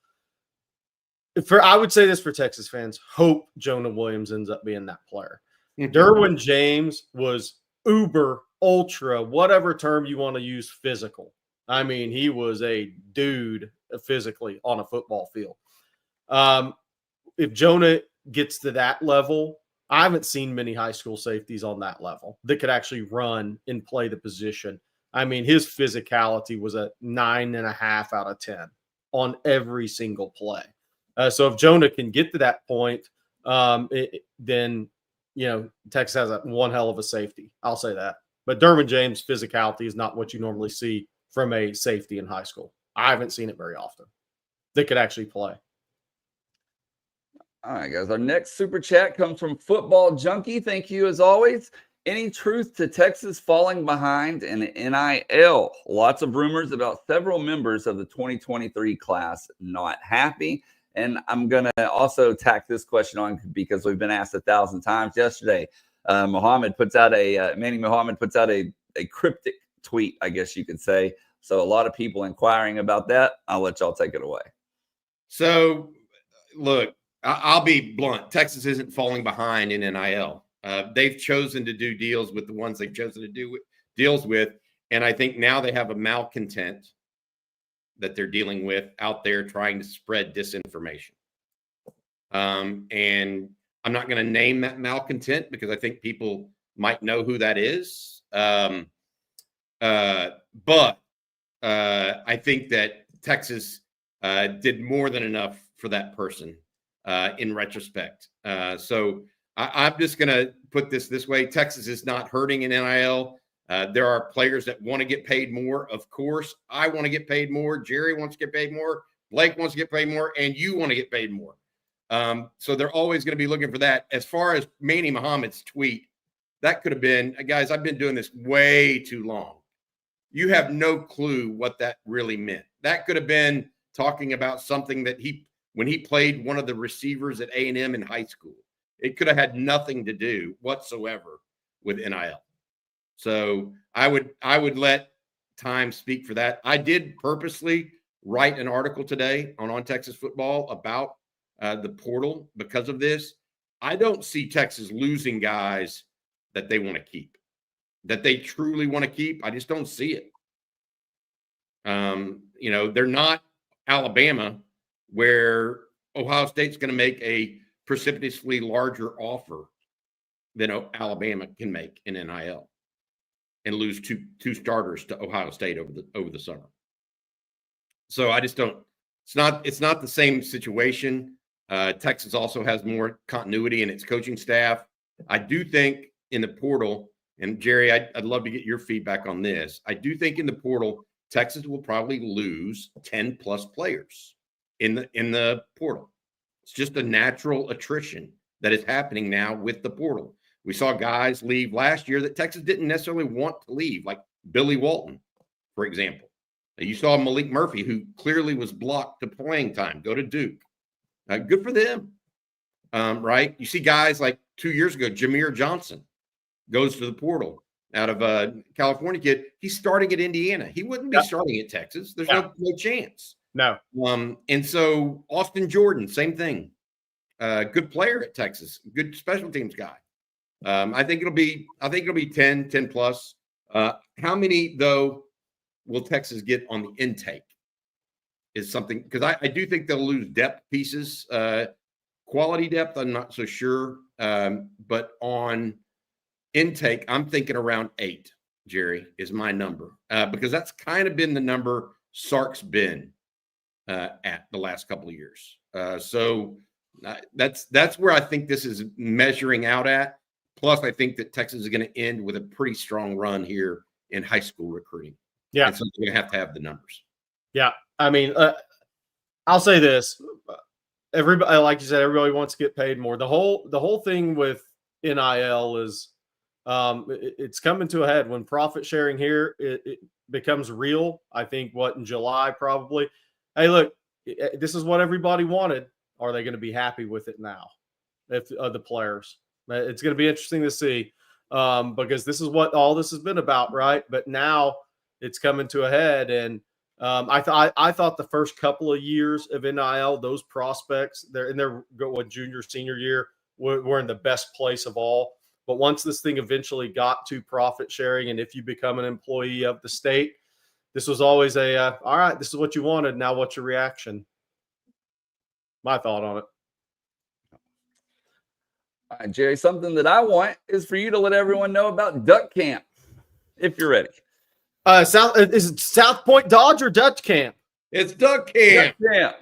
I would say this for Texas fans, hope Jonah Williams ends up being that player. Derwin James was uber, ultra, whatever term you want to use, physical. I mean, he was a dude physically on a football field. If Jonah gets to that level, I haven't seen many high school safeties on that level that could actually run and play the position. I mean, his physicality was a 9.5 out of 10 on every single play. So if Jonah can get to that point, then, Texas has one hell of a safety. I'll say that. But Derwin James' physicality is not what you normally see from a safety in high school. I haven't seen it very often. They could actually play. All right, guys. Our next super chat comes from Football Junkie. Thank you, as always. Any truth to Texas falling behind in NIL? Lots of rumors about several members of the 2023 class not happy. And I'm going to also tack this question on because we've been asked 1,000 times yesterday. Manny Muhammad puts out a cryptic tweet, I guess you could say. So a lot of people inquiring about that. I'll let y'all take it away. So, look, I'll be blunt. Texas isn't falling behind in NIL. They've chosen to do deals with the ones they've chosen to do deals with. And I think now they have a malcontent that they're dealing with out there trying to spread disinformation. And I'm not going to name that malcontent because I think people might know who that is. But I think that Texas did more than enough for that person in retrospect. So I'm just going to put this way. Texas is not hurting in NIL. There are players that want to get paid more. Of course, I want to get paid more. Jerry wants to get paid more. Blake wants to get paid more. And you want to get paid more. So they're always going to be looking for that. As far as Manny Muhammad's tweet, that could have been, guys, I've been doing this way too long. You have no clue what that really meant. That could have been talking about something that when he played one of the receivers at A&M in high school. It could have had nothing to do whatsoever with NIL. So I would let time speak for that. I did purposely write an article today on Texas Football about the portal because of this. I don't see Texas losing guys that they want to keep, that they truly want to keep. I just don't see it. They're not Alabama, where Ohio State's going to make a precipitously larger offer than Alabama can make in NIL and lose two starters to Ohio State over the summer. So I just don't. It's not the same situation. Texas also has more continuity in its coaching staff. I do think in the portal, and Jerry, I'd love to get your feedback on this. I do think in the portal, Texas will probably lose 10 plus players. in the portal. It's just a natural attrition that is happening now with the portal. We saw guys leave last year that Texas didn't necessarily want to leave, like Billy Walton, for example. You saw Malik Murphy, who clearly was blocked to playing time, go to Duke. Good for them, right? You see guys like 2 years ago, Jameer Johnson goes to the portal out of a California kid. He's starting at Indiana. He wouldn't be starting at Texas. There's no chance. No. And so Austin Jordan, same thing. Good player at Texas, good special teams guy. I think it'll be 10 plus. How many though will Texas get on the intake is something, because I do think they'll lose depth pieces. Quality depth, I'm not so sure. But on intake, I'm thinking around 8, Jerry, is my number. Because that's kind of been the number Sark's been at the last couple of years. So that's where I think this is measuring out at. Plus, I think that Texas is going to end with a pretty strong run here in high school recruiting. Yeah. And so they're going to have the numbers. Yeah. I mean, I'll say this. Everybody, like you said, everybody wants to get paid more. The whole thing with NIL is it's coming to a head when profit sharing here, it becomes real. I think in July, probably. Hey, look, this is what everybody wanted. Are they going to be happy with it now? If the players, it's going to be interesting to see because this is what all this has been about, right? But now it's coming to a head, and I thought the first couple of years of NIL, those prospects, they're in their junior, senior year, were in the best place of all. But once this thing eventually got to profit sharing, and if you become an employee of the state, this was always all right, this is what you wanted. Now what's your reaction? My thought on it. All right, Jerry, something that I want is for you to let everyone know about Duck Camp, if you're ready. Is it South Point Dodge or Dutch Camp? It's Duck Camp. Duck Camp.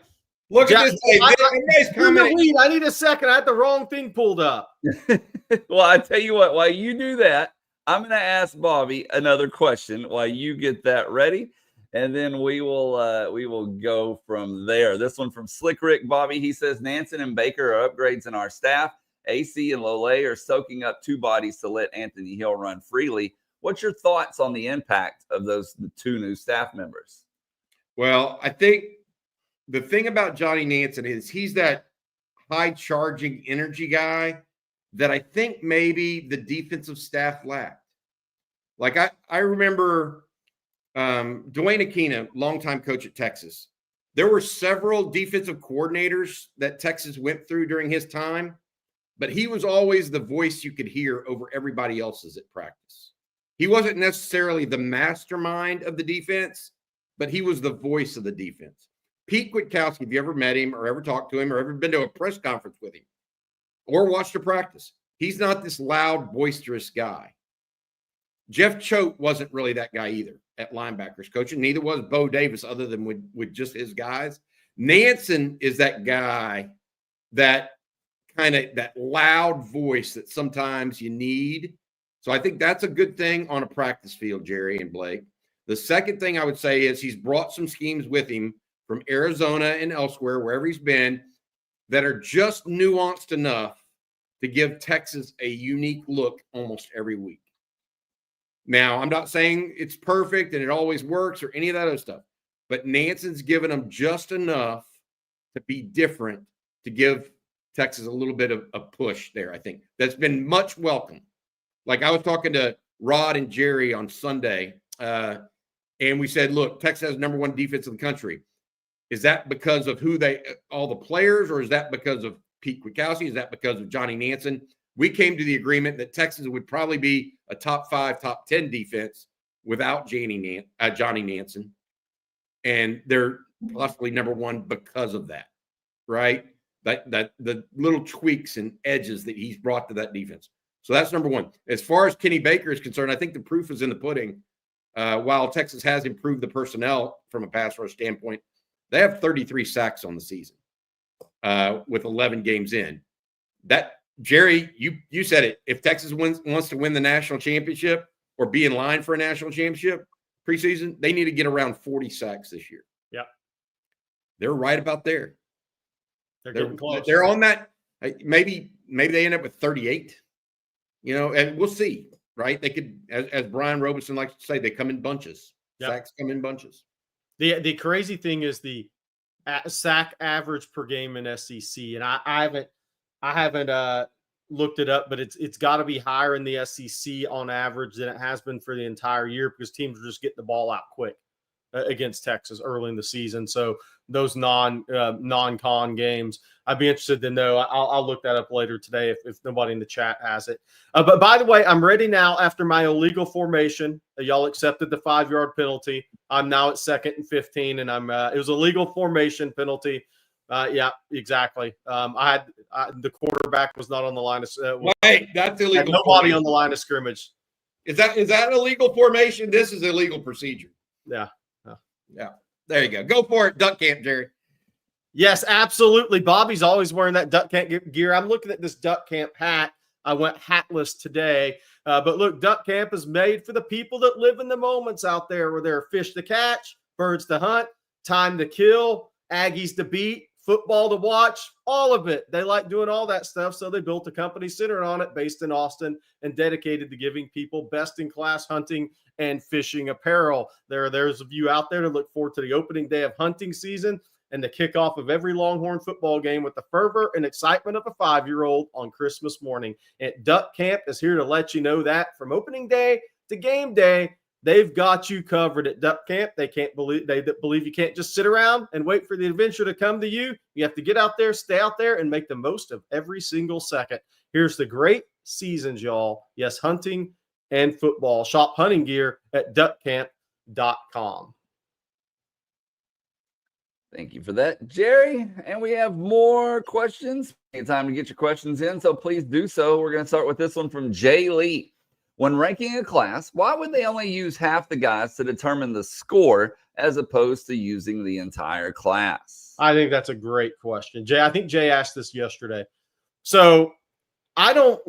Look at this. I need a second. I had the wrong thing pulled up. Well, I tell you what, while you do that, I'm going to ask Bobby another question while you get that ready, and then we will go from there. This one from Slick Rick Bobby. He says Nansen and Baker are upgrades in our staff. AC and Lole are soaking up 2 bodies to let Anthony Hill run freely. What's your thoughts on the impact of the 2 new staff members? Well, I think the thing about Johnny Nansen is he's that high charging energy guy that I think maybe the defensive staff lacked. Like I remember Dwayne Aquina, longtime coach at Texas. There were several defensive coordinators that Texas went through during his time, but he was always the voice you could hear over everybody else's at practice. He wasn't necessarily the mastermind of the defense, but he was the voice of the defense. Pete Kwiatkowski, if you ever met him or ever talked to him or ever been to a press conference with him or watched a practice, he's not this loud, boisterous guy. Jeff Choate wasn't really that guy either at linebackers coaching. Neither was Bo Davis, other than with just his guys. Nansen is that guy, that kind of that loud voice that sometimes you need. So I think that's a good thing on a practice field, Jerry and Blake. The second thing I would say is he's brought some schemes with him from Arizona and elsewhere, wherever he's been, that are just nuanced enough to give Texas a unique look almost every week. Now, I'm not saying it's perfect and it always works or any of that other stuff, but Nansen's given them just enough to be different to give Texas a little bit of a push there, I think. That's been much welcome. Like I was talking to Rod and Jerry on Sunday, and we said, look, Texas has number 1 defense in the country. Is that because of all the players, or is that because of Pete Kwiatkowski? Is that because of Johnny Nansen? We came to the agreement that Texas would probably be a top 5, top 10 defense without Johnny Nansen. And they're possibly number 1 because of that, right? That the little tweaks and edges that he's brought to that defense. So that's number 1. As far as Kenny Baker is concerned, I think the proof is in the pudding. While Texas has improved the personnel from a pass rush standpoint, they have 33 sacks on the season with 11 games in. That, Jerry, you said it. If Texas wants to win the national championship or be in line for a national championship preseason, they need to get around 40 sacks this year. Yeah. they're right about there. They're getting close. They're on that. Maybe they end up with 38. And we'll see. Right? They could, as Brian Robeson likes to say, they come in bunches. Yep. Sacks come in bunches. The crazy thing is the sack average per game in SEC, and I haven't looked it up, but it's got to be higher in the SEC on average than it has been for the entire year because teams are just getting the ball out quick against Texas early in the season. So those non-con games, I'd be interested to know. I'll look that up later today if nobody in the chat has it. But by the way, I'm ready now after my illegal formation. Y'all accepted the 5-yard penalty. I'm now at 2nd and 15, and it was a legal formation penalty. Yeah, exactly. The quarterback was not on the line of wait, that's illegal. Nobody on the line of scrimmage. Is that illegal formation? This is illegal procedure. Yeah. There you go. Go for it, duck camp, Jerry. Yes, absolutely. Bobby's always wearing that duck camp gear. I'm looking at this duck camp hat. I went hatless today. But look, duck camp is made for the people that live in the moments out there where there are fish to catch, birds to hunt, time to kill, Aggies to beat, football to watch, all of it. They like doing all that stuff, so they built a company centered on it based in Austin and dedicated to giving people best-in-class hunting and fishing apparel. There's a you out there to look forward to the opening day of hunting season and the kickoff of every Longhorn football game with the fervor and excitement of a 5-year-old on Christmas morning. And Duck Camp is here to let you know that from opening day to game day, they've got you covered at Duck Camp. They believe you can't just sit around and wait for the adventure to come to you. You have to get out there, stay out there, and make the most of every single second. Here's the great seasons, y'all. Yes, hunting and football. Shop hunting gear at duckcamp.com. Thank you for that, Jerry. And we have more questions. It's time to get your questions in, so please do so. We're going to start with this one from Jay Lee. When ranking a class, why would they only use half the guys to determine the score as opposed to using the entire class? I think that's a great question. Jay, I think Jay asked this yesterday. So I'm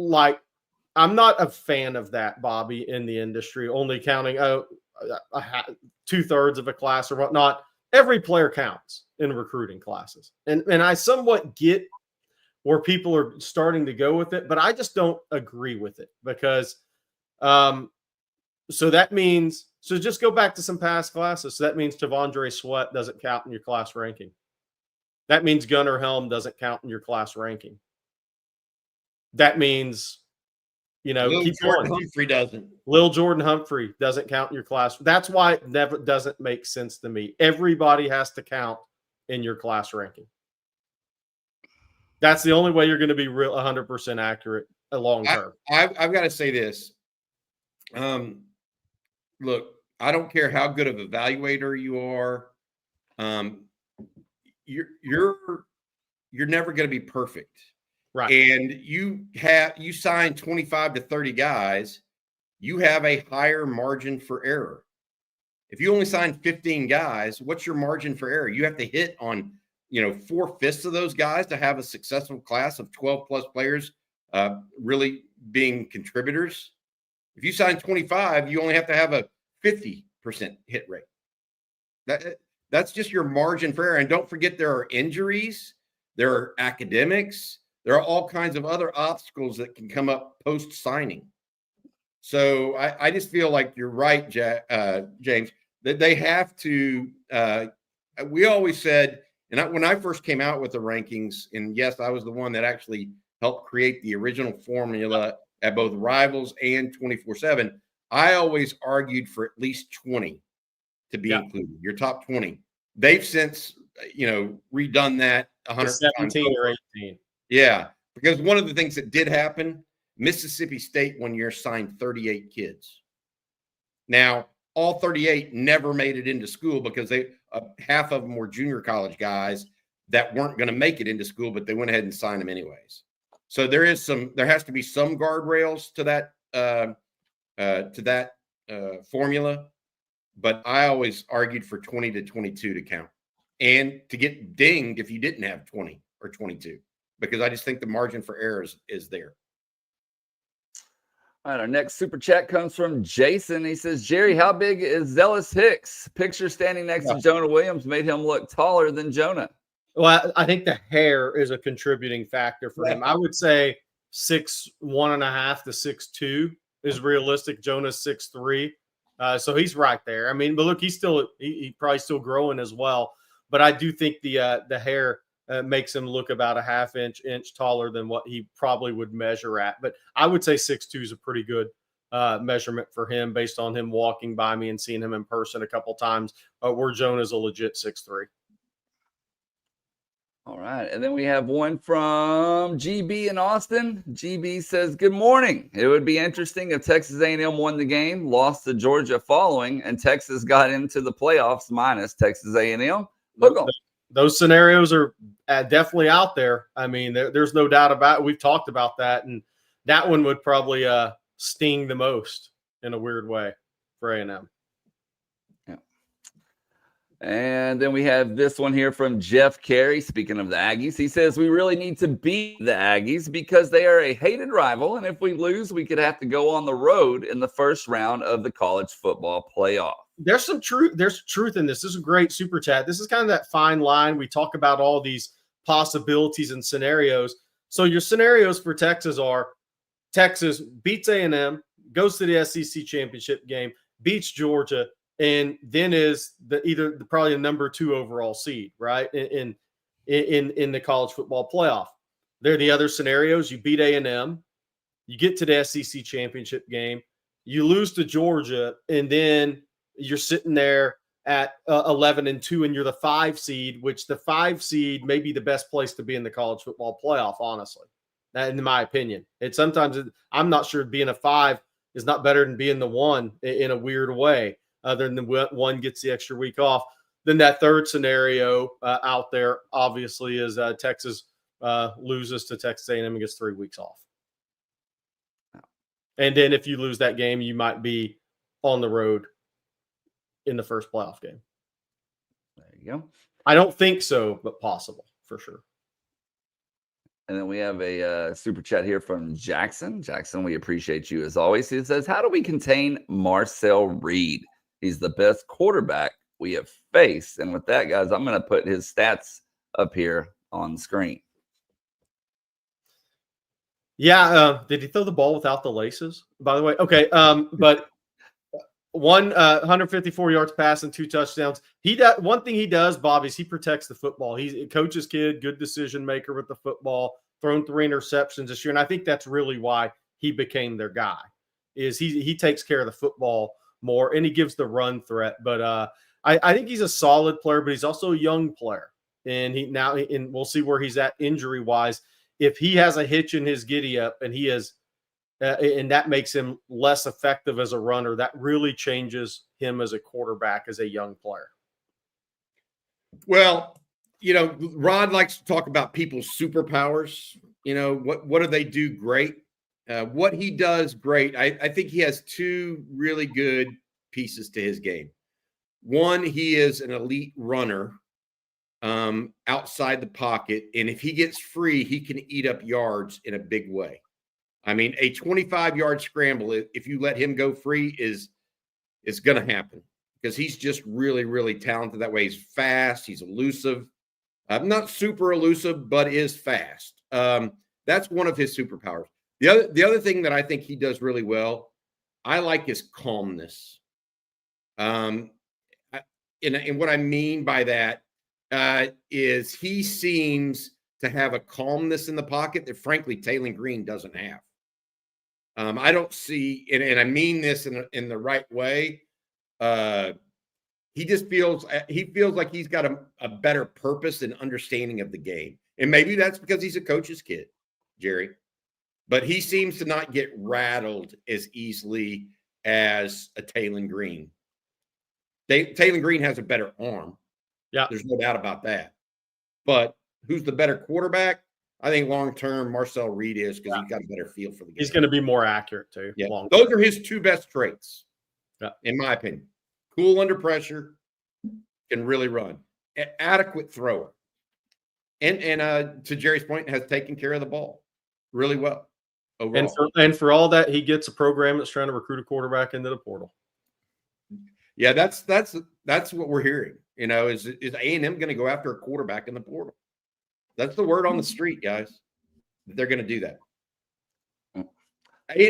not a fan of that, Bobby, in the industry, only counting 2/3 of a class or whatnot. Every player counts in recruiting classes. And I somewhat get where people are starting to go with it, but I just don't agree with it because so just go back to some past classes. So that means Tavondre Sweat doesn't count in your class ranking. That means Gunnar Helm doesn't count in your class ranking. That means, Lil Jordan Humphrey doesn't. Lil Jordan Humphrey doesn't count in your class. That's why it never doesn't make sense to me. Everybody has to count in your class ranking. That's the only way you're going to be 100% accurate long term. I've got to say this. Look, I don't care how good of an evaluator you are. You're never going to be perfect. Right. And you sign 25 to 30 guys, you have a higher margin for error. If you only sign 15 guys, what's your margin for error? You have to hit on, 4/5 of those guys to have a successful class of 12 plus players really being contributors. If you sign 25, you only have to have a 50% hit rate. That's just your margin for error. And don't forget, there are injuries, there are academics, there are all kinds of other obstacles that can come up post-signing. So I just feel like you're right, James, that they have to we always said, and when I first came out with the rankings, and yes, I was the one that actually helped create the original formula at both Rivals and 24/7, I always argued for at least 20 to be included, your top 20. They've since, redone that 100 17 or 18. Yeah, because one of the things that did happen, Mississippi State one year signed 38 kids. Now, all 38 never made it into school because half of them were junior college guys that weren't going to make it into school, but they went ahead and signed them anyways. So there has to be some guardrails to that formula, but I always argued for 20 to 22 to count and to get dinged if you didn't have 20 or 22. Because I just think the margin for error is there. All right, our next super chat comes from Jason. He says, Jerry, how big is Zealous Hicks? Picture standing next to Jonah Williams made him look taller than Jonah. Well, I think the hair is a contributing factor for him. I would say 6'1.5" to 6'2" is realistic. Jonah's 6'3", so he's right there. I mean, but look, he's probably still growing as well. But I do think the hair makes him look about a half inch taller than what he probably would measure at. But I would say 6'2" is a pretty good measurement for him based on him walking by me and seeing him in person a couple times. Where Jonah's a legit 6'3". All right. And then we have one from GB in Austin. GB says, good morning. It would be interesting if Texas A&M won the game, lost to Georgia following, and Texas got into the playoffs minus Texas A&M. Those scenarios are definitely out there. I mean, there's no doubt about it. We've talked about that, and that one would probably sting the most in a weird way for A&M. And then we have this one here from Jeff Carey. Speaking of the Aggies, he says, we really need to beat the Aggies because they are a hated rival. And if we lose, we could have to go on the road in the first round of the college football playoff. There's some truth. There's truth in this. This is a great super chat. This is kind of that fine line. We talk about all these possibilities and scenarios. So your scenarios for Texas are Texas beats A&M, goes to the SEC championship game, beats Georgia, and then is probably a number 2 overall seed, right? In the college football playoff. There are the other scenarios. You beat A&M, you get to the SEC championship game, you lose to Georgia, and then you're sitting there at 11-2, and you're the 5 seed, which the 5 seed may be the best place to be in the college football playoff, honestly, in my opinion. I'm not sure being a 5 is not better than being the 1 in a weird way. Other than the 1 gets the extra week off. Then that third scenario out there, obviously, is Texas loses to Texas A&M and gets 3 weeks off. And then if you lose that game, you might be on the road in the first playoff game. There you go. I don't think so, but possible for sure. And then we have a super chat here from Jackson. Jackson, we appreciate you as always. He says, how do we contain Marcel Reed? He's the best quarterback we have faced. And with that, guys, I'm going to put his stats up here on the screen. Yeah. Did he throw the ball without the laces, by the way? Okay. But 154 yards passing, 2 touchdowns. One thing he does, Bobby, is he protects the football. He's a coach's kid, good decision maker with the football, thrown 3 interceptions this year. And I think that's really why he became their guy, is he takes care of the football more, and he gives the run threat. But I think he's a solid player, but he's also a young player. And we'll see where he's at injury wise. If he has a hitch in his giddy up and he is, and that makes him less effective as a runner, that really changes him as a quarterback, as a young player. Well, Rod likes to talk about people's superpowers. What do they do great? What he does great, I think he has 2 really good pieces to his game. One, he is an elite runner outside the pocket, and if he gets free, he can eat up yards in a big way. I mean, a 25-yard scramble, if you let him go free, is going to happen because he's just really, really talented that way. He's fast. He's elusive. Not super elusive, but is fast. That's one of his superpowers. The other thing that I think he does really well, I like his calmness. And what I mean by that is he seems to have a calmness in the pocket that, frankly, Taylor Green doesn't have. I don't see, and I mean this in the right way. He just feels like he's got a better purpose and understanding of the game, and maybe that's because he's a coach's kid, Jerry. But he seems to not get rattled as easily as a Taylor Green. Taylor Green has a better arm. Yeah, there's no doubt about that. But who's the better quarterback? I think long-term Marcel Reed is, because he's got a better feel for the game. He's going to be more accurate too. Yeah, those are his 2 best traits, in my opinion. Cool under pressure, can really run. Adequate thrower. And to Jerry's point, has taken care of the ball really well. overall. And for all that, he gets a program that's trying to recruit a quarterback into the portal. Yeah, that's what we're hearing. You know, is A&M going to go after a quarterback in the portal? That's the word on the street, guys. They're going to do that.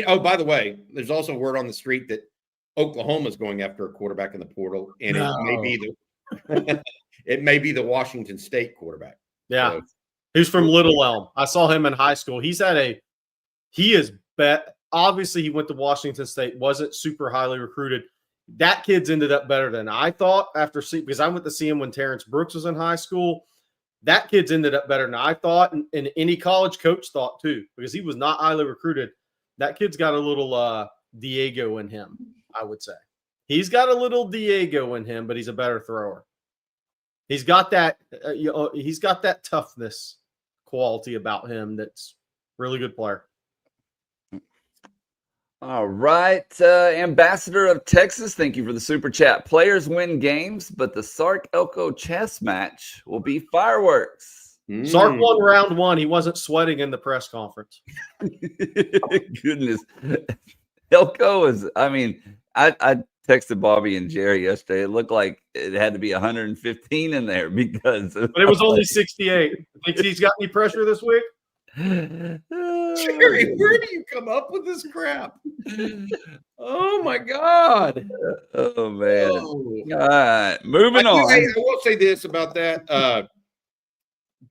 Oh, by the way, there's also word on the street that Oklahoma's going after a quarterback in the portal, and it may be the Washington State quarterback. Yeah, So, who's from Little Elm. I saw him in high school. Obviously he went to Washington State, wasn't super highly recruited. That kid's ended up better than I thought because I went to see him when Terrence Brooks was in high school. That kid's ended up better than I thought, and any college coach thought too, because he was not highly recruited. That kid's got a little Diego in him, I would say. He's got a little Diego in him, but he's a better thrower. He's got that he's got that toughness quality about him that's really good player. All right. Ambassador of Texas, thank you for the super chat. Players win games, but the Sark Elco chess match will be fireworks. Sark won round one. He wasn't sweating in the press conference. Goodness. Elco is, I texted Bobby and Jerry yesterday. It looked like it had to be 115 in there because. But it was only 68. Think he's got any pressure this week? Jerry, where do you come up with this crap? Oh my God! Oh man! Oh. All right, moving on. I will say this about that: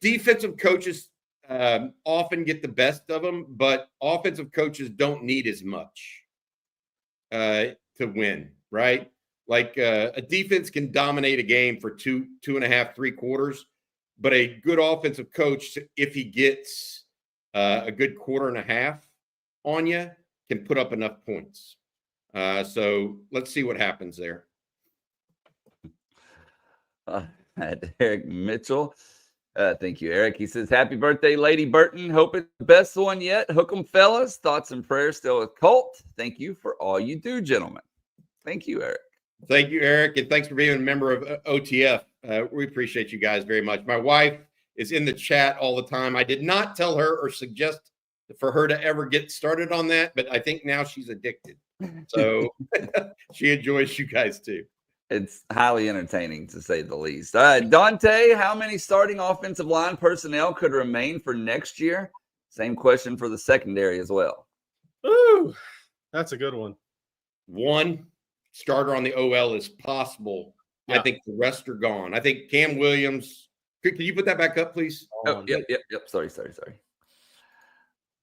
defensive coaches often get the best of them, but offensive coaches don't need as much to win. Right? Like a defense can dominate a game for 2.5, 3 quarters, but a good offensive coach, if he gets a good quarter and a half on you, can put up enough points. So let's see what happens there. Eric Mitchell. Thank you, Eric. He says, happy birthday, Lady Burton. Hope it's the best one yet. Hook 'em, fellas. Thoughts and prayers still with Colt. Thank you for all you do, gentlemen. Thank you, Eric. Thank you, Eric. And thanks for being a member of OTF. We appreciate you guys very much. My wife is in the chat all the time. I did not tell her or suggest for her to ever get started on that, but I think now she's addicted. So she enjoys you guys too. It's highly entertaining, to say the least. All right, Dante, how many starting offensive line personnel could remain for next year? Same question for the secondary as well. Ooh, that's a good one. One starter on the OL is possible. Yeah. I think the rest are gone. I think Cam Williams. Can you put that back up, please? Oh, yep. Sorry.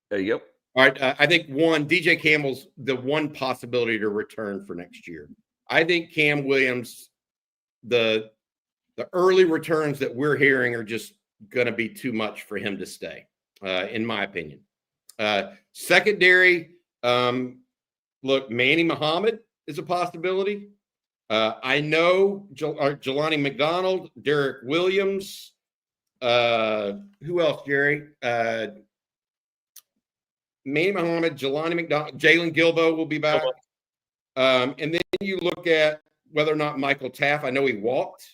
There you go. All right. I think DJ Campbell's the one possibility to return for next year. I think Cam Williams, the early returns that we're hearing are just going to be too much for him to stay, in my opinion. Secondary, look, Manny Muhammad is a possibility. I know Jelani McDonald, Derek Williams. Who else, Jerry? Manny Muhammad, Jelani McDonald, Jalen Gilbo will be back. And then you look at whether or not Michael Taft, I know he walked,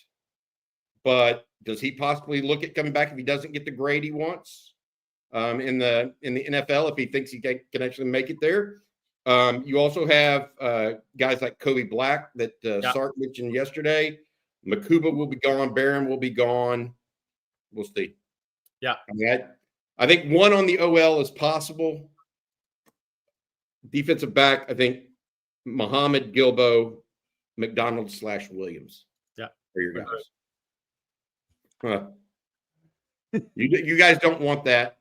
but does he possibly look at coming back if he doesn't get the grade he wants in the NFL, if he thinks he can actually make it there? You also have guys like Kobe Black that Sark mentioned yesterday. Makuba will be gone. Barron will be gone. We'll see. Yeah. I think one on the OL is possible. Defensive back, I think Muhammad, Gilbo, McDonald / Williams. Yeah. Are your guys. You guys don't want that.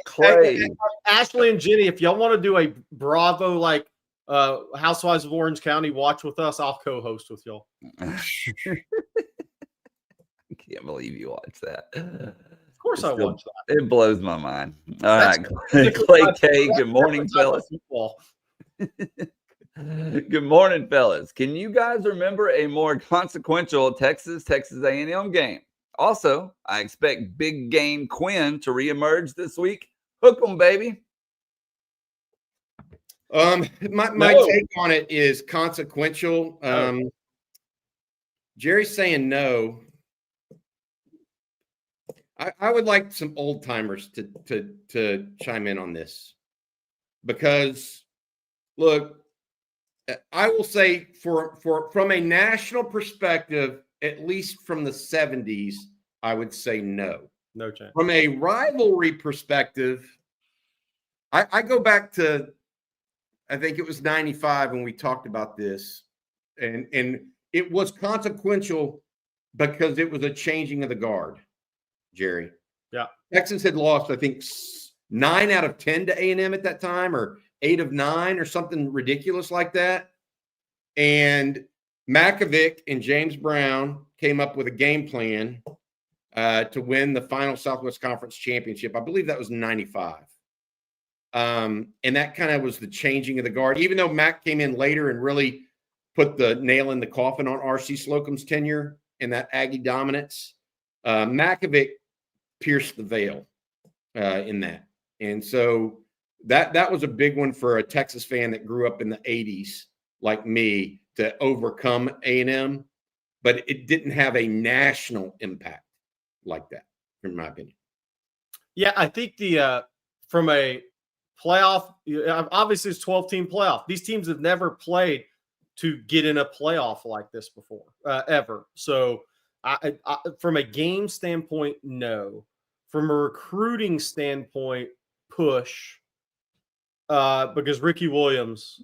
Clay. Ashley and Jenny, if y'all want to do a Bravo like Housewives of Orange County watch with us, I'll co-host with y'all. I can't believe you watch that. Of course, I watch that. It blows my mind. All right, Clay K. Good morning, fellas. Good morning, fellas. Can you guys remember a more consequential Texas A&M game? Also, I expect Big Game Quinn to reemerge this week. Hook 'em, baby. My take on it is consequential. Jerry's saying no. I would like some old timers to chime in on this, because look, I will say from a national perspective, at least from the 70s, I would say no. No chance. From a rivalry perspective, I go back to, I think it was 95 when we talked about this, and it was consequential because it was a changing of the guard, Jerry. Yeah. Texas had lost, I think, 9 out of 10 to A&M at that time, or 8 of 9 or something ridiculous like that. And Makovic and James Brown came up with a game plan to win the final Southwest Conference championship. I believe that was 95. And that kind of was the changing of the guard. Even though Mac came in later and really put the nail in the coffin on R.C. Slocum's tenure and that Aggie dominance, Makovic pierced the veil in that. And so that was a big one for a Texas fan that grew up in the 80s like me to overcome A&M, but it didn't have a national impact like that, in my opinion. Yeah, I think from a playoff, obviously it's 12-team playoff. These teams have never played to get in a playoff like this before, ever. So I from a game standpoint, no. From a recruiting standpoint, push, because Ricky Williams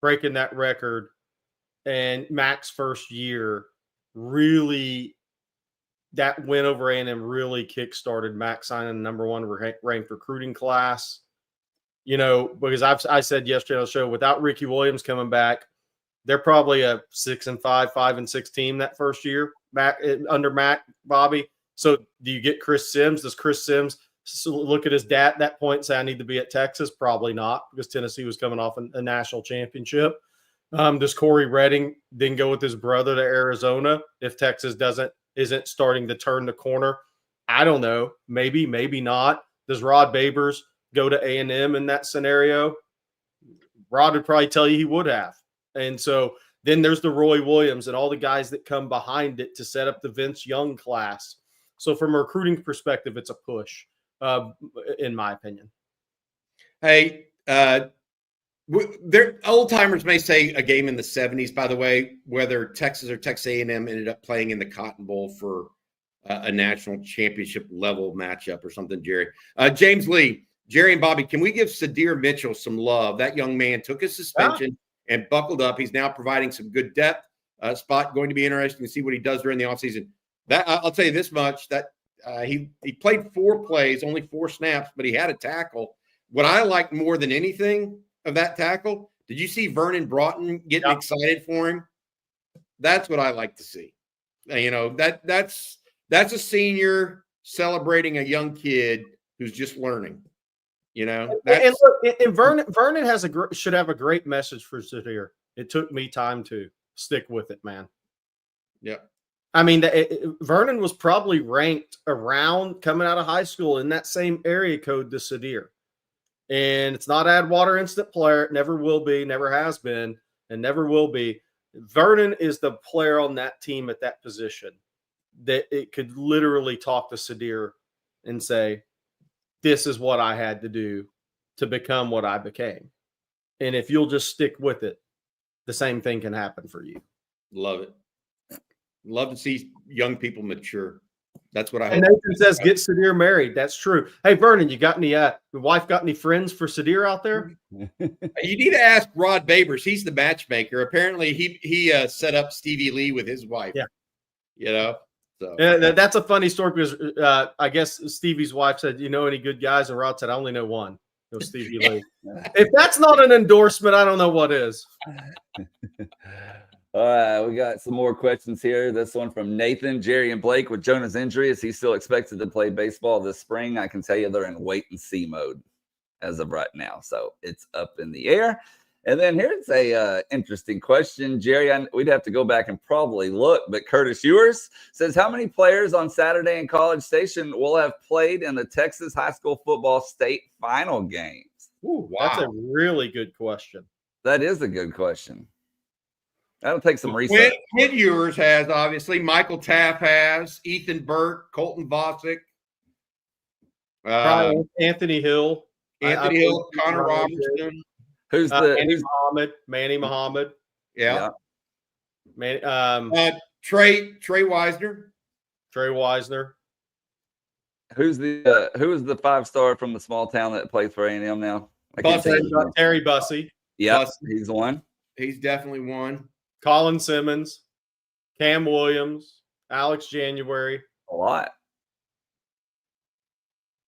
breaking that record and Mac's first year really, that win over A&M really kickstarted Mac signing the #1 ranked recruiting class. You know, because I said yesterday on the show, without Ricky Williams coming back, they're probably a 6-5, 5-6 team that first year under Mac, Bobby. So do you get Chris Sims? Does Chris Sims look at his dad at that point and say, I need to be at Texas? Probably not, because Tennessee was coming off a national championship. Does Corey Redding then go with his brother to Arizona if Texas isn't starting to turn the corner? I don't know. Maybe, maybe not. Does Rod Babers go to A&M in that scenario? Rod would probably tell you he would have. And so then there's the Roy Williams and all the guys that come behind it to set up the Vince Young class. So from a recruiting perspective, it's a push, in my opinion. Hey, old timers may say a game in the 70s, by the way, whether Texas or Texas A&M ended up playing in the Cotton Bowl for a national championship level matchup or something, Jerry. James Lee, Jerry and Bobby, can we give Sadir Mitchell some love? That young man took his suspension and buckled up. He's now providing some good depth. Spot going to be interesting to see what he does during the offseason. That I'll tell you this much, that he played 4 plays, only 4 snaps, but he had a tackle. What I liked more than anything of that tackle, did you see Vernon Broughton getting excited for him? That's what I like to see. You know, that's a senior celebrating a young kid who's just learning. You know, and look, and Vernon should have a great message for Sadir. It took me time to stick with it, man. Yeah. I mean, Vernon was probably ranked around coming out of high school in that same area code to Sadir. And it's not Adwater instant player. It never will be, never has been, and never will be. Vernon is the player on that team at that position that it could literally talk to Sadir and say, this is what I had to do to become what I became. And if you'll just stick with it, the same thing can happen for you. Love it. Love to see young people mature. That's what I hope. And Nathan says, get Sadir married. That's true. Hey, Vernon, you got any, your wife got any friends for Sadir out there? You need to ask Rod Babers. He's the matchmaker. Apparently he set up Stevie Lee with his wife. Yeah. You know? So yeah, that's a funny story because I guess Stevie's wife said, you know any good guys? And Rod said, I only know one. It was Stevie Lee. If that's not an endorsement, I don't know what is. All right, we got some more questions here. This one from Nathan. Jerry and Blake, with Jonah's injury, is he still expected to play baseball this spring? I can tell you they're in wait and see mode as of right now. So it's up in the air. And then here's a interesting question, Jerry. We'd have to go back and probably look, but Curtis Ewers says, how many players on Saturday in College Station will have played in the Texas high school football state final games? Ooh, wow. That's a really good question. That is a good question. That'll take some research. Kid Ewers has, obviously. Michael Taff has. Ethan Burt, Colton Vosick. Probably Anthony Hill. Anthony Hill, Connor Robertson. Robertson. Who's the Manny Muhammad. Yeah. Trey Wisner. Trey Wisner. who's the 5-star from the small town that plays for A&M now? Terry Bussey. Yeah, he's the one. He's definitely one. Colin Simmons, Cam Williams, Alex January. A lot.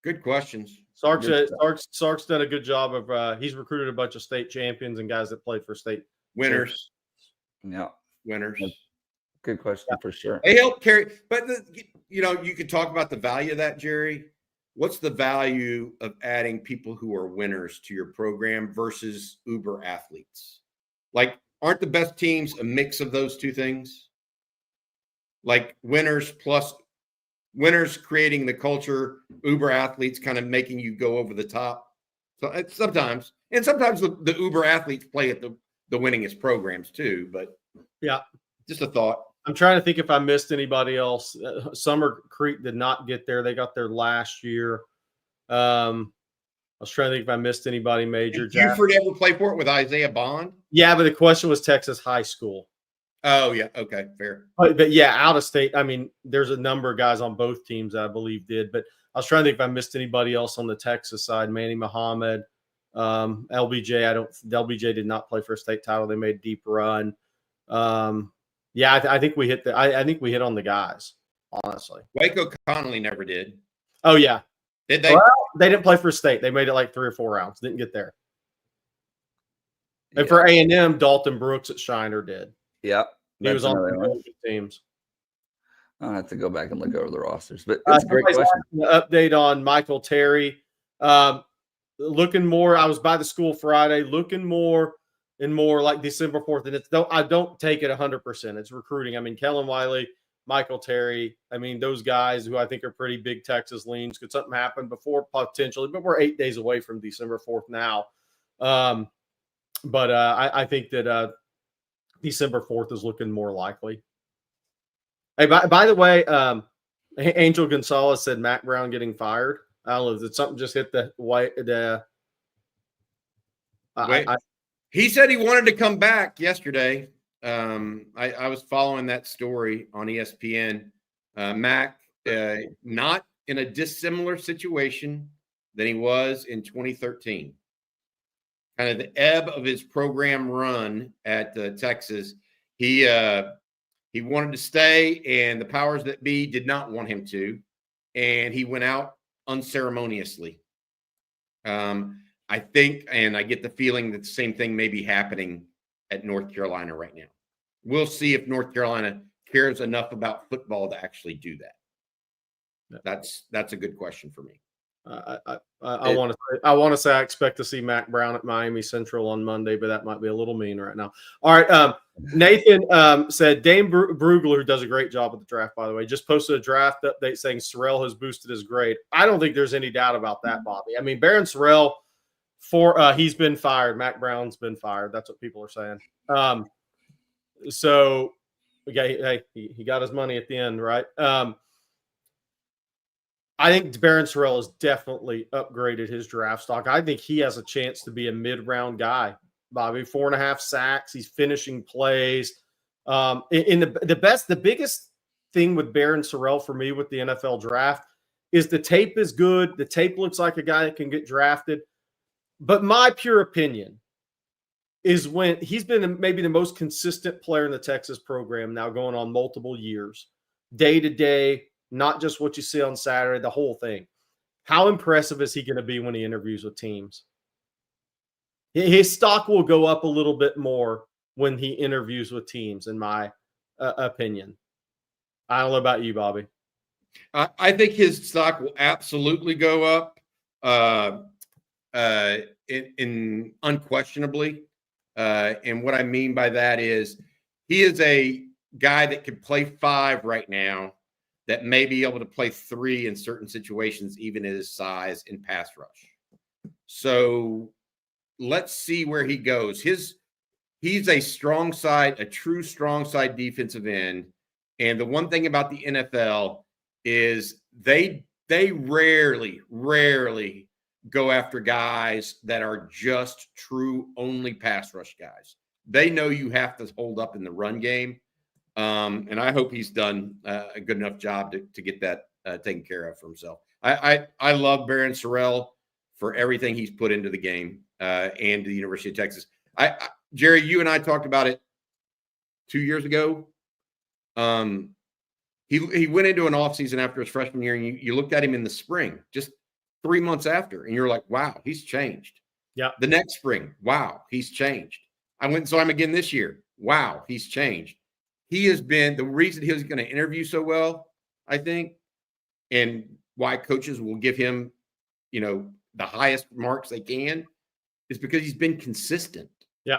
Good questions. Sark's done a good job of he's recruited a bunch of state champions and guys that played for state winners. Yeah, winners. Good question for sure. They help carry, but you could talk about the value of that, Jerry. What's the value of adding people who are winners to your program versus uber athletes? Like, aren't the best teams a mix of those two things? Like winners creating the culture, uber athletes kind of making you go over the top. So sometimes the uber athletes play at the winningest programs too. But yeah, just a thought. I'm trying to think if I missed anybody else. Summer Creek did not get there. They got there last year. I was trying to think if I missed anybody major. Did Buford ever play for it with Isaiah Bond? Yeah, but the question was Texas high school. Oh, yeah. Okay, fair. But yeah, out of state. I mean, there's a number of guys on both teams that I believe did. But I was trying to think if I missed anybody else on the Texas side. Manny Muhammad, LBJ. LBJ did not play for a state title. They made a deep run. Yeah, I think we hit I think we hit on the guys, honestly. Waco Connolly never did. Oh, yeah. Did they? Well, they didn't play for state. They made it like 3 or 4 rounds. Didn't get there. And for A&M, Dalton Brooks at Shiner did. Yep. He was on the teams. I'll have to go back and look over the rosters. But that's a great question. An update on Michael Terry. Looking more, I was by the school Friday, looking more and more like December 4th. And I don't take it 100%. It's recruiting. I mean, Kellen Wiley, Michael Terry, I mean, those guys who I think are pretty big Texas leans. Could something happen before potentially? But we're 8 days away from December 4th now. But I think that December 4th is looking more likely. Hey, by the way, Angel Gonzalez said Mac Brown getting fired. I don't know. Did something just hit the white? He said he wanted to come back yesterday. I was following that story on ESPN. Mac, not in a dissimilar situation than he was in 2013. Kind of the ebb of his program run at Texas. He wanted to stay, and the powers that be did not want him to, and he went out unceremoniously. I think, and I get the feeling that the same thing may be happening at North Carolina right now. We'll see if North Carolina cares enough about football to actually do that. That's a good question for me. I want to say I expect to see Mac Brown at Miami Central on Monday, but that might be a little mean right now. All right. Nathan said Dame Brugler, who does a great job with the draft, by the way, just posted a draft update saying Sorrell has boosted his grade. I don't think there's any doubt about that, Bobby. I mean, Barron Sorrell, he's been fired. Mac Brown's been fired. That's what people are saying. So he got his money at the end, right? I think Barron Sorrell has definitely upgraded his draft stock. I think he has a chance to be a mid-round guy, Bobby. 4.5 sacks. He's finishing plays. The biggest thing with Barron Sorrell for me with the NFL draft is the tape is good. The tape looks like a guy that can get drafted. But my pure opinion is when he's been maybe the most consistent player in the Texas program now going on multiple years, day to day, not just what you see on Saturday, the whole thing. How impressive is he going to be when he interviews with teams? His stock will go up a little bit more when he interviews with teams, in my opinion. I don't know about you, Bobby. I think his stock will absolutely go up, in unquestionably. And what I mean by that is he is a guy that can play 5 right now, that may be able to play 3 in certain situations, even at his size in pass rush. So let's see where he goes. He's a strong side, a true strong side defensive end. And the one thing about the NFL is they they rarely go after guys that are just true only pass rush guys. They know you have to hold up in the run game. And I hope he's done a good enough job to get that taken care of for himself. I love Barron Sorrell for everything he's put into the game and the University of Texas. Jerry, you and I talked about it 2 years ago. He went into an offseason after his freshman year, and you looked at him in the spring, just 3 months after, and you're like, wow, he's changed. Yeah. The next spring, wow, he's changed. I went and saw him again this year. Wow, he's changed. He has been the reason he was going to interview so well, I think, and why coaches will give him, the highest marks they can, is because he's been consistent. Yeah.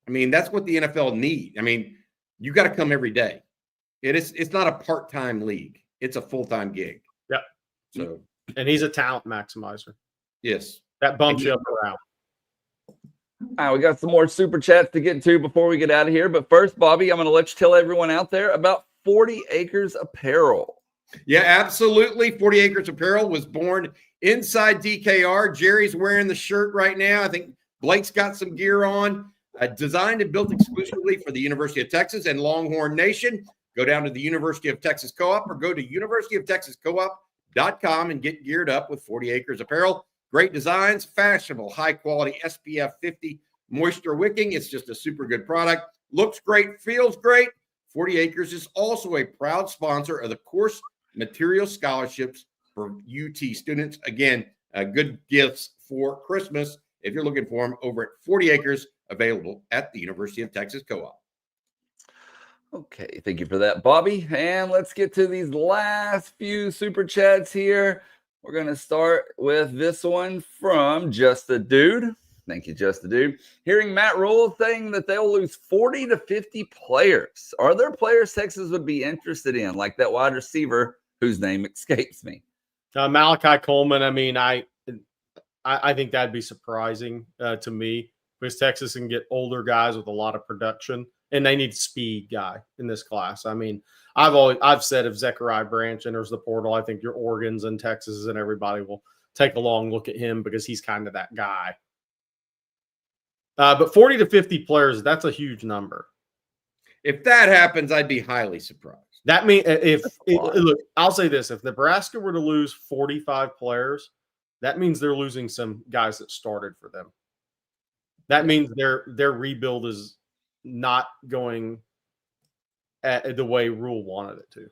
I mean, that's what the NFL needs. I mean, you got to come every day. It's not a part-time league. It's a full-time gig. Yeah. So, and he's a talent maximizer. Yes. That bumps you up around. All right, we got some more super chats to get to before we get out of here. But first, Bobby, I'm going to let you tell everyone out there about 40 Acres Apparel. Yeah, absolutely. 40 Acres Apparel was born inside DKR. Jerry's wearing the shirt right now. I think Blake's got some gear on. Designed and built exclusively for the University of Texas and Longhorn Nation. Go down to the University of Texas Co-op or go to universityoftexascoop.com and get geared up with 40 Acres Apparel. Great designs, fashionable, high-quality SPF 50 moisture wicking. It's just a super good product. Looks great, feels great. 40 Acres is also a proud sponsor of the course material scholarships for UT students. Again, good gifts for Christmas if you're looking for them over at 40 Acres, available at the University of Texas Co-op. Okay, thank you for that, Bobby. And let's get to these last few super chats here. We're going to start with this one from Just a Dude. Thank you, Just a Dude. Hearing Matt Rule saying that they'll lose 40 to 50 players. Are there players Texas would be interested in, like that wide receiver whose name escapes me? Malachi Coleman, I mean, I think that'd be surprising to me, because Texas can get older guys with a lot of production, and they need speed guy in this class. I mean, I've said if Zechariah Branch enters the portal, I think your Oregons and Texas and everybody will take a long look at him because he's kind of that guy. But 40 to 50 players, that's a huge number. If that happens, I'd be highly surprised. That means look, I'll say this: if Nebraska were to lose 45 players, that means they're losing some guys that started for them. That means their rebuild is not going the way Rule wanted it to.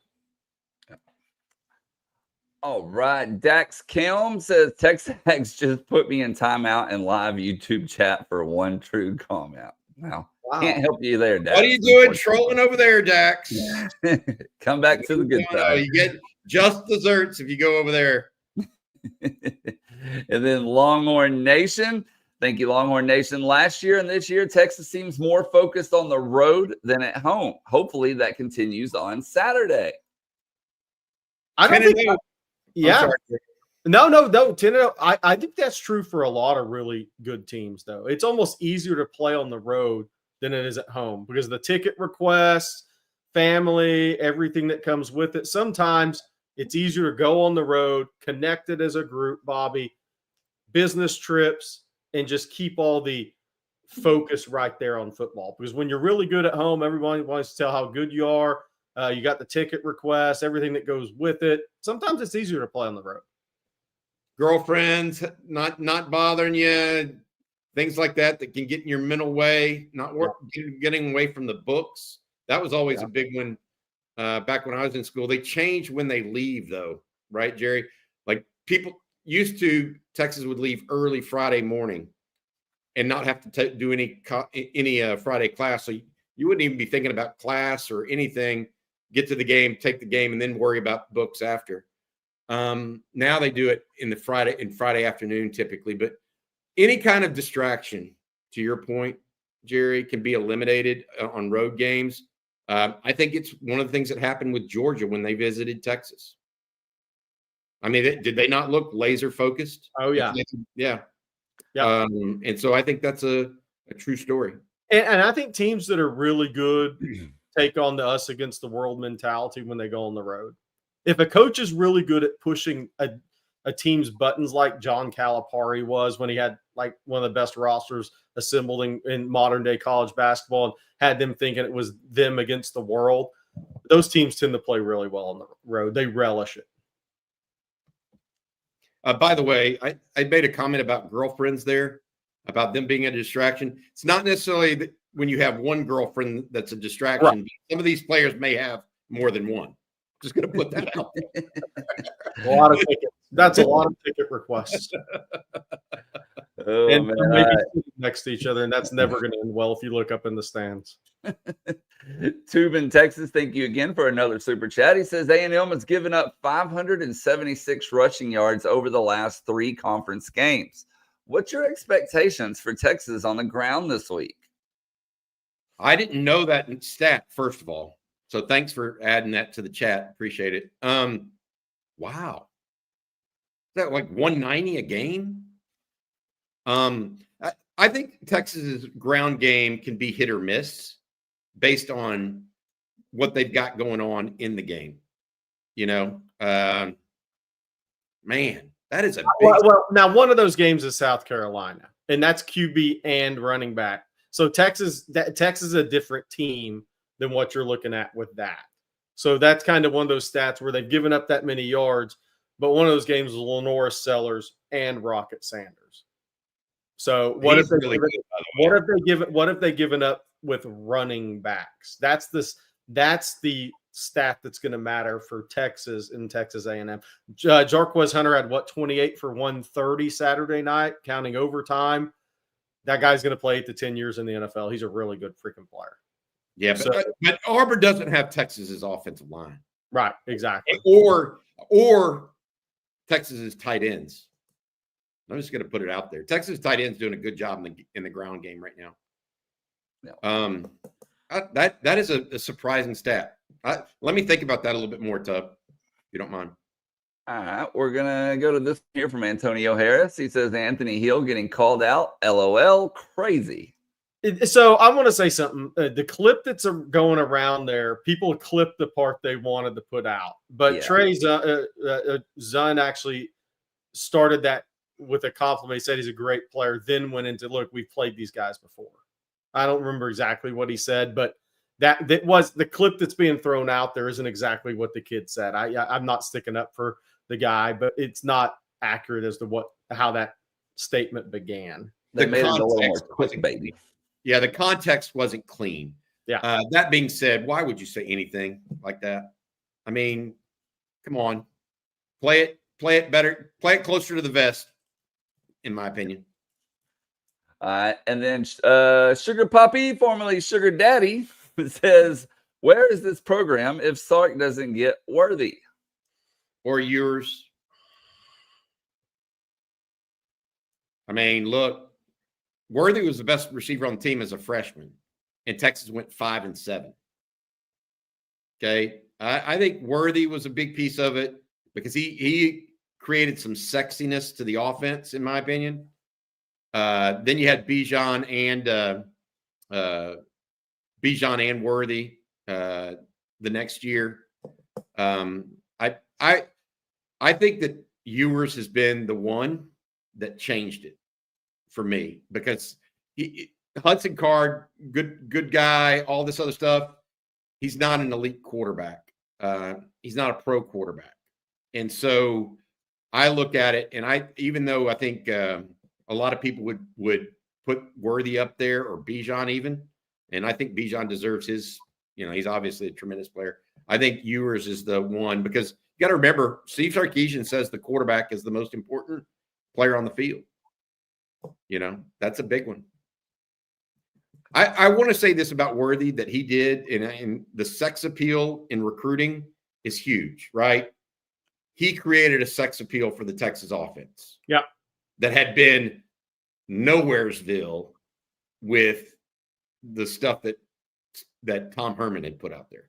All right. Dax Kelm says Texas just put me in timeout and live YouTube chat for one true comment. Wow. Can't help you there, Dax. What are you doing trolling over there, Dax? Come back to the good side. You get just desserts if you go over there. And then Longhorn Nation. Thank you, Longhorn Nation. Last year and this year, Texas seems more focused on the road than at home. Hopefully that continues on Saturday. I don't think Yeah. No. 10-0. I think that's true for a lot of really good teams, though. It's almost easier to play on the road than it is at home because of the ticket requests, family, everything that comes with it. Sometimes it's easier to go on the road, connected as a group, Bobby, business trips, and just keep all the focus right there on football. Because when you're really good at home, everybody wants to tell how good you are. You got the ticket requests, everything that goes with it. Sometimes it's easier to play on the road. Girlfriends not bothering you, things like that can get in your mental way, getting away from the books. That was always a big one back when I was in school. They change when they leave, though, right, Jerry? Like people used to, Texas would leave early Friday morning and not have to do any Friday class. So you wouldn't even be thinking about class or anything. Get to the game, take the game, and then worry about books after. Now they do it in Friday afternoon typically, but any kind of distraction, to your point, Jerry, can be eliminated on road games. I think it's one of the things that happened with Georgia when they visited Texas. I mean, did they not look laser focused? Oh yeah. Yeah. And so I think that's a true story. And I think teams that are really good take on the us against the world mentality when they go on the road. if a coach is really good at pushing a team's buttons like John Calipari was when he had like one of the best rosters assembled in modern day college basketball and had them thinking it was them against the world, those teams tend to play really well on the road. They relish it. By the way, I made a comment about girlfriends there, about them being a distraction. It's not necessarily that when you have one girlfriend that's a distraction. Right. Some of these players may have more than one. Just going to put that out there. A lot of tickets. That's a lot of ticket requests. Oh, And man. maybe sitting next to each other, and that's never going to end well if you look up in the stands. Tube in Texas, thank you again for another super chat. He says A&M has given up 576 rushing yards over the last 3 conference games. What's your expectations for Texas on the ground this week? I didn't know that stat, first of all. So thanks for adding that to the chat. Appreciate it. Wow. Is that like 190 a game? I think Texas's ground game can be hit or miss based on what they've got going on in the game. You know, man, that is a big. Well, now one of those games is South Carolina, and that's QB and running back. So Texas is a different team than what you're looking at with that. So that's kind of one of those stats where they've given up that many yards, but one of those games is Lenora Sellers and Rocket Sanders. So what if they given up with running backs? That's the stat that's going to matter for Texas and Texas A&M. Jarquez Hunter had 28 for 130 Saturday night, counting overtime. That guy's going to play 8 to 10 years in the NFL. He's a really good freaking player. Yeah, but Auburn doesn't have Texas's offensive line. Right, exactly. Or Texas's tight ends. I'm just going to put it out there. Texas tight ends doing a good job in the ground game right now. Yeah. That is a surprising stat. Let me think about that a little bit more, Tub, if you don't mind. All right, we're going to go to this here from Antonio Harris. He says, Anthony Hill getting called out. LOL, crazy. So I want to say something. The clip that's going around there, people clipped the part they wanted to put out. But Yeah. Trey Zun actually started that with a compliment. He said he's a great player, then went into, look, we've played these guys before. I don't remember exactly what he said, but that was the clip that's being thrown out there isn't exactly what the kid said. I'm not sticking up for the guy, but it's not accurate as to how that statement began. They The made it a little more context wasn't clickbaity. Yeah, the context wasn't clean. Yeah. That being said, why would you say anything like that? I mean, come on. Play it better. Play it closer to the vest, in my opinion. And then Sugar Puppy, formerly Sugar Daddy, says, where is this program if Sark doesn't get Worthy? Or yours. I mean, look, Worthy was the best receiver on the team as a freshman, and Texas went 5-7. Okay. I think Worthy was a big piece of it because he created some sexiness to the offense, in my opinion. Then you had Bijan and Worthy the next year. I think that Ewers has been the one that changed it for me because Hudson Card, good guy, all this other stuff. He's not an elite quarterback. He's not a pro quarterback. And so I look at it, and even though I think a lot of people would put Worthy up there or Bijan even, and I think Bijan deserves his, he's obviously a tremendous player. I think Ewers is the one because you got to remember, Steve Sarkisian says the quarterback is the most important player on the field. That's a big one. I want to say this about Worthy that he did, and the sex appeal in recruiting is huge, right? He created a sex appeal for the Texas offense. Yeah. That had been nowheresville with the stuff that Tom Herman had put out there.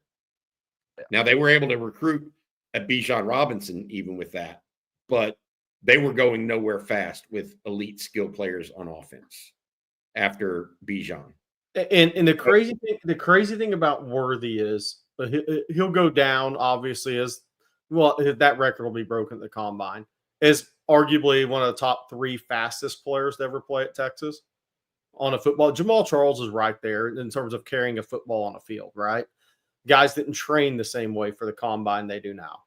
Yeah. Now, they were able to recruit a Bijan Robinson even with that, but they were going nowhere fast with elite skill players on offense after Bijan. And the crazy thing about Worthy is he'll go down obviously as well, that record will be broken at the combine, is arguably one of the top 3 fastest players to ever play at Texas on a football. Jamal Charles is right there in terms of carrying a football on a field, right? Guys didn't train the same way for the combine they do now.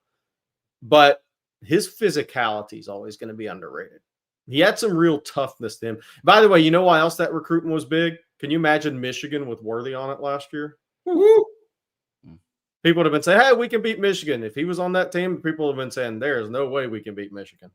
But his physicality is always going to be underrated. He had some real toughness to him. By the way, you know why else that recruitment was big? Can you imagine Michigan with Worthy on it last year? Woo-hoo. People would have been saying, hey, we can beat Michigan. If he was on that team, people would have been saying, there is no way we can beat Michigan.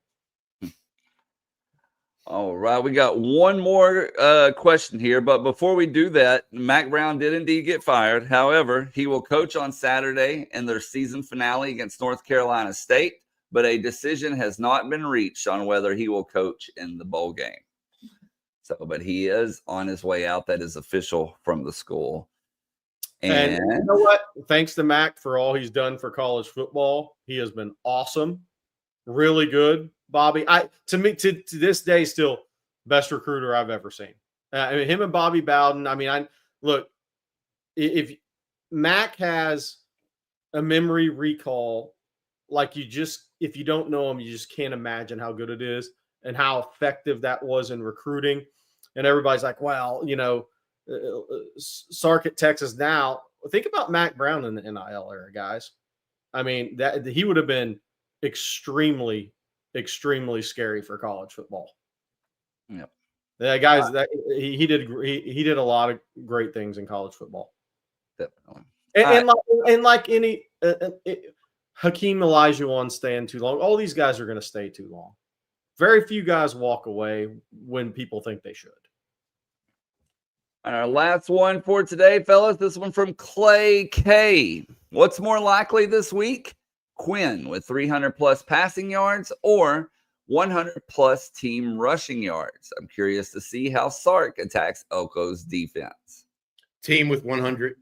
All right, we got one more question here, but before we do that, Mac Brown did indeed get fired. However, he will coach on Saturday in their season finale against North Carolina State, but a decision has not been reached on whether he will coach in the bowl game. So, but he is on his way out. That is official from the school. And you know what? Thanks to Mac for all he's done for college football. He has been awesome, really good. Bobby, to this day, still best recruiter I've ever seen. I mean, him and Bobby Bowden. I mean, look, if Mac has a memory recall, like if you don't know him, you just can't imagine how good it is and how effective that was in recruiting. And everybody's like, well, Sark at Texas now. Think about Mac Brown in the NIL era, guys. I mean, that he would have been extremely scary for college football. Yep. Yeah, guys, he did a lot of great things in college football. Definitely. And like any Hakeem Olajuwon staying too long. All these guys are going to stay too long. Very few guys walk away when people think they should. And our last one for today, fellas, this one from Clay K. What's more likely this week? Quinn with 300-plus passing yards or 100-plus team rushing yards? I'm curious to see how Sark attacks Elco's defense. Team with 100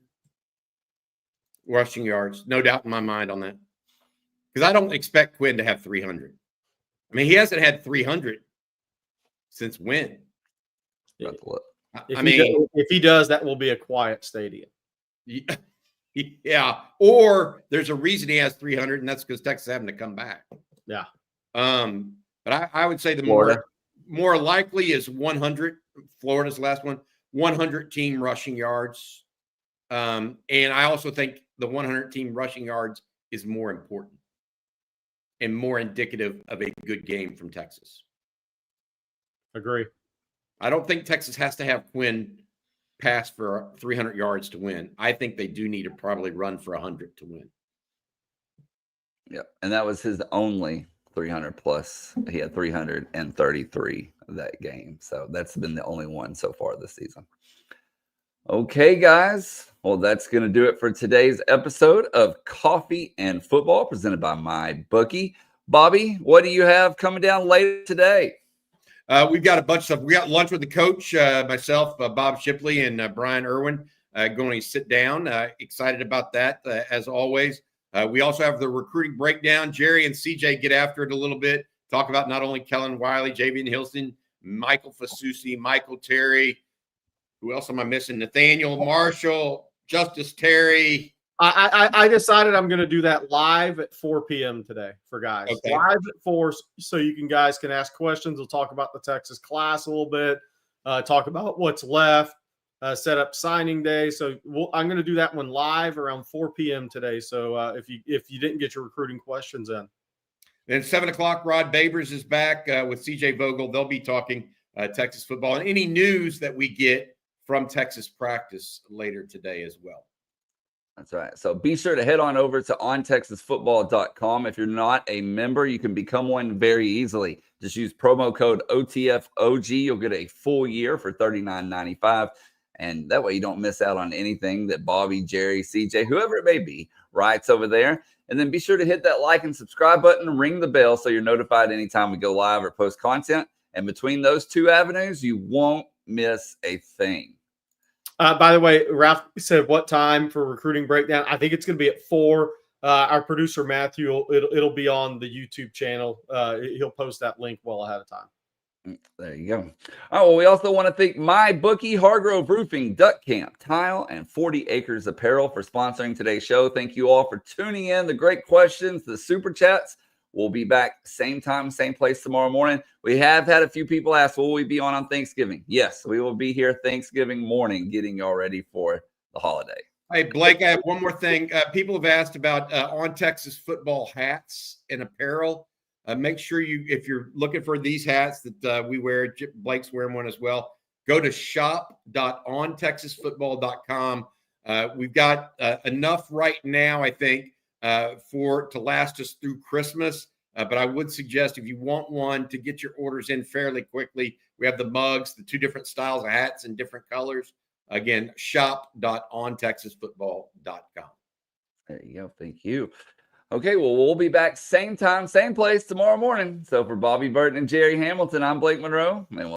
rushing yards. No doubt in my mind on that. Because I don't expect Quinn to have 300. I mean, he hasn't had 300 since when? If he does, that will be a quiet stadium. Yeah. Or there's a reason he has 300, and that's because Texas having to come back. Yeah. But I would say the more likely is 100. Florida's last one, 100 team rushing yards. And I also think the 100 team rushing yards is more important and more indicative of a good game from Texas. Agree. I don't think Texas has to have Quinn pass for 300 yards to win. I think they do need to probably run for 100 to win. Yep. And that was his only 300 plus. He had 333 of that game. So that's been the only one so far this season. Okay, guys. Well, that's going to do it for today's episode of Coffee and Football presented by MyBookie. Bobby, what do you have coming down later today? We've got a bunch of stuff. We got lunch with the coach, myself, Bob Shipley, and Brian Irwin going to sit down. Excited about that, as always. We also have the recruiting breakdown. Jerry and CJ get after it a little bit. Talk about not only Kellen Wiley, Javian Hilson, Michael Fasusi, Michael Terry. Who else am I missing? Nathaniel Marshall, Justice Terry. I decided I'm going to do that live at 4 p.m. today for guys. Okay. Live at 4, so you guys can ask questions. We'll talk about the Texas class a little bit, talk about what's left, set up signing day. So I'm going to do that one live around 4 p.m. today. So if you didn't get your recruiting questions in. Then 7 o'clock, Rod Babers is back with CJ Vogel. They'll be talking Texas football and any news that we get from Texas practice later today as well. That's right. So be sure to head on over to ontexasfootball.com. If you're not a member, you can become one very easily. Just use promo code OTFOG. You'll get a full year for $39.95. And that way you don't miss out on anything that Bobby, Jerry, CJ, whoever it may be, writes over there. And then be sure to hit that like and subscribe button, ring the bell so you're notified anytime we go live or post content. And between those two avenues, you won't miss a thing. By the way, Ralph said what time for recruiting breakdown? I think it's going to be at 4. Our producer, Matthew, it'll be on the YouTube channel. He'll post that link well ahead of time. There you go. All right, well, we also want to thank MyBookie, Hargrove Roofing, Duck Camp, Tile, and 40 Acres Apparel for sponsoring today's show. Thank you all for tuning in. The great questions, the super chats. We'll be back same time, same place tomorrow morning. We have had a few people ask, will we be on Thanksgiving? Yes, we will be here Thanksgiving morning getting y'all ready for the holiday. Hey, Blake, I have one more thing. People have asked about On Texas Football hats and apparel. Make sure if you're looking for these hats that we wear, Blake's wearing one as well, go to shop.ontexasfootball.com. We've got enough right now, I think, to last us through Christmas. But I would suggest if you want one to get your orders in fairly quickly, we have the mugs, the 2 different styles of hats in different colors. Again, shop.ontexasfootball.com. There you go. Thank you. Okay, well, we'll be back same time, same place tomorrow morning. So for Bobby Burton and Jerry Hamilton, I'm Blake Monroe, and we'll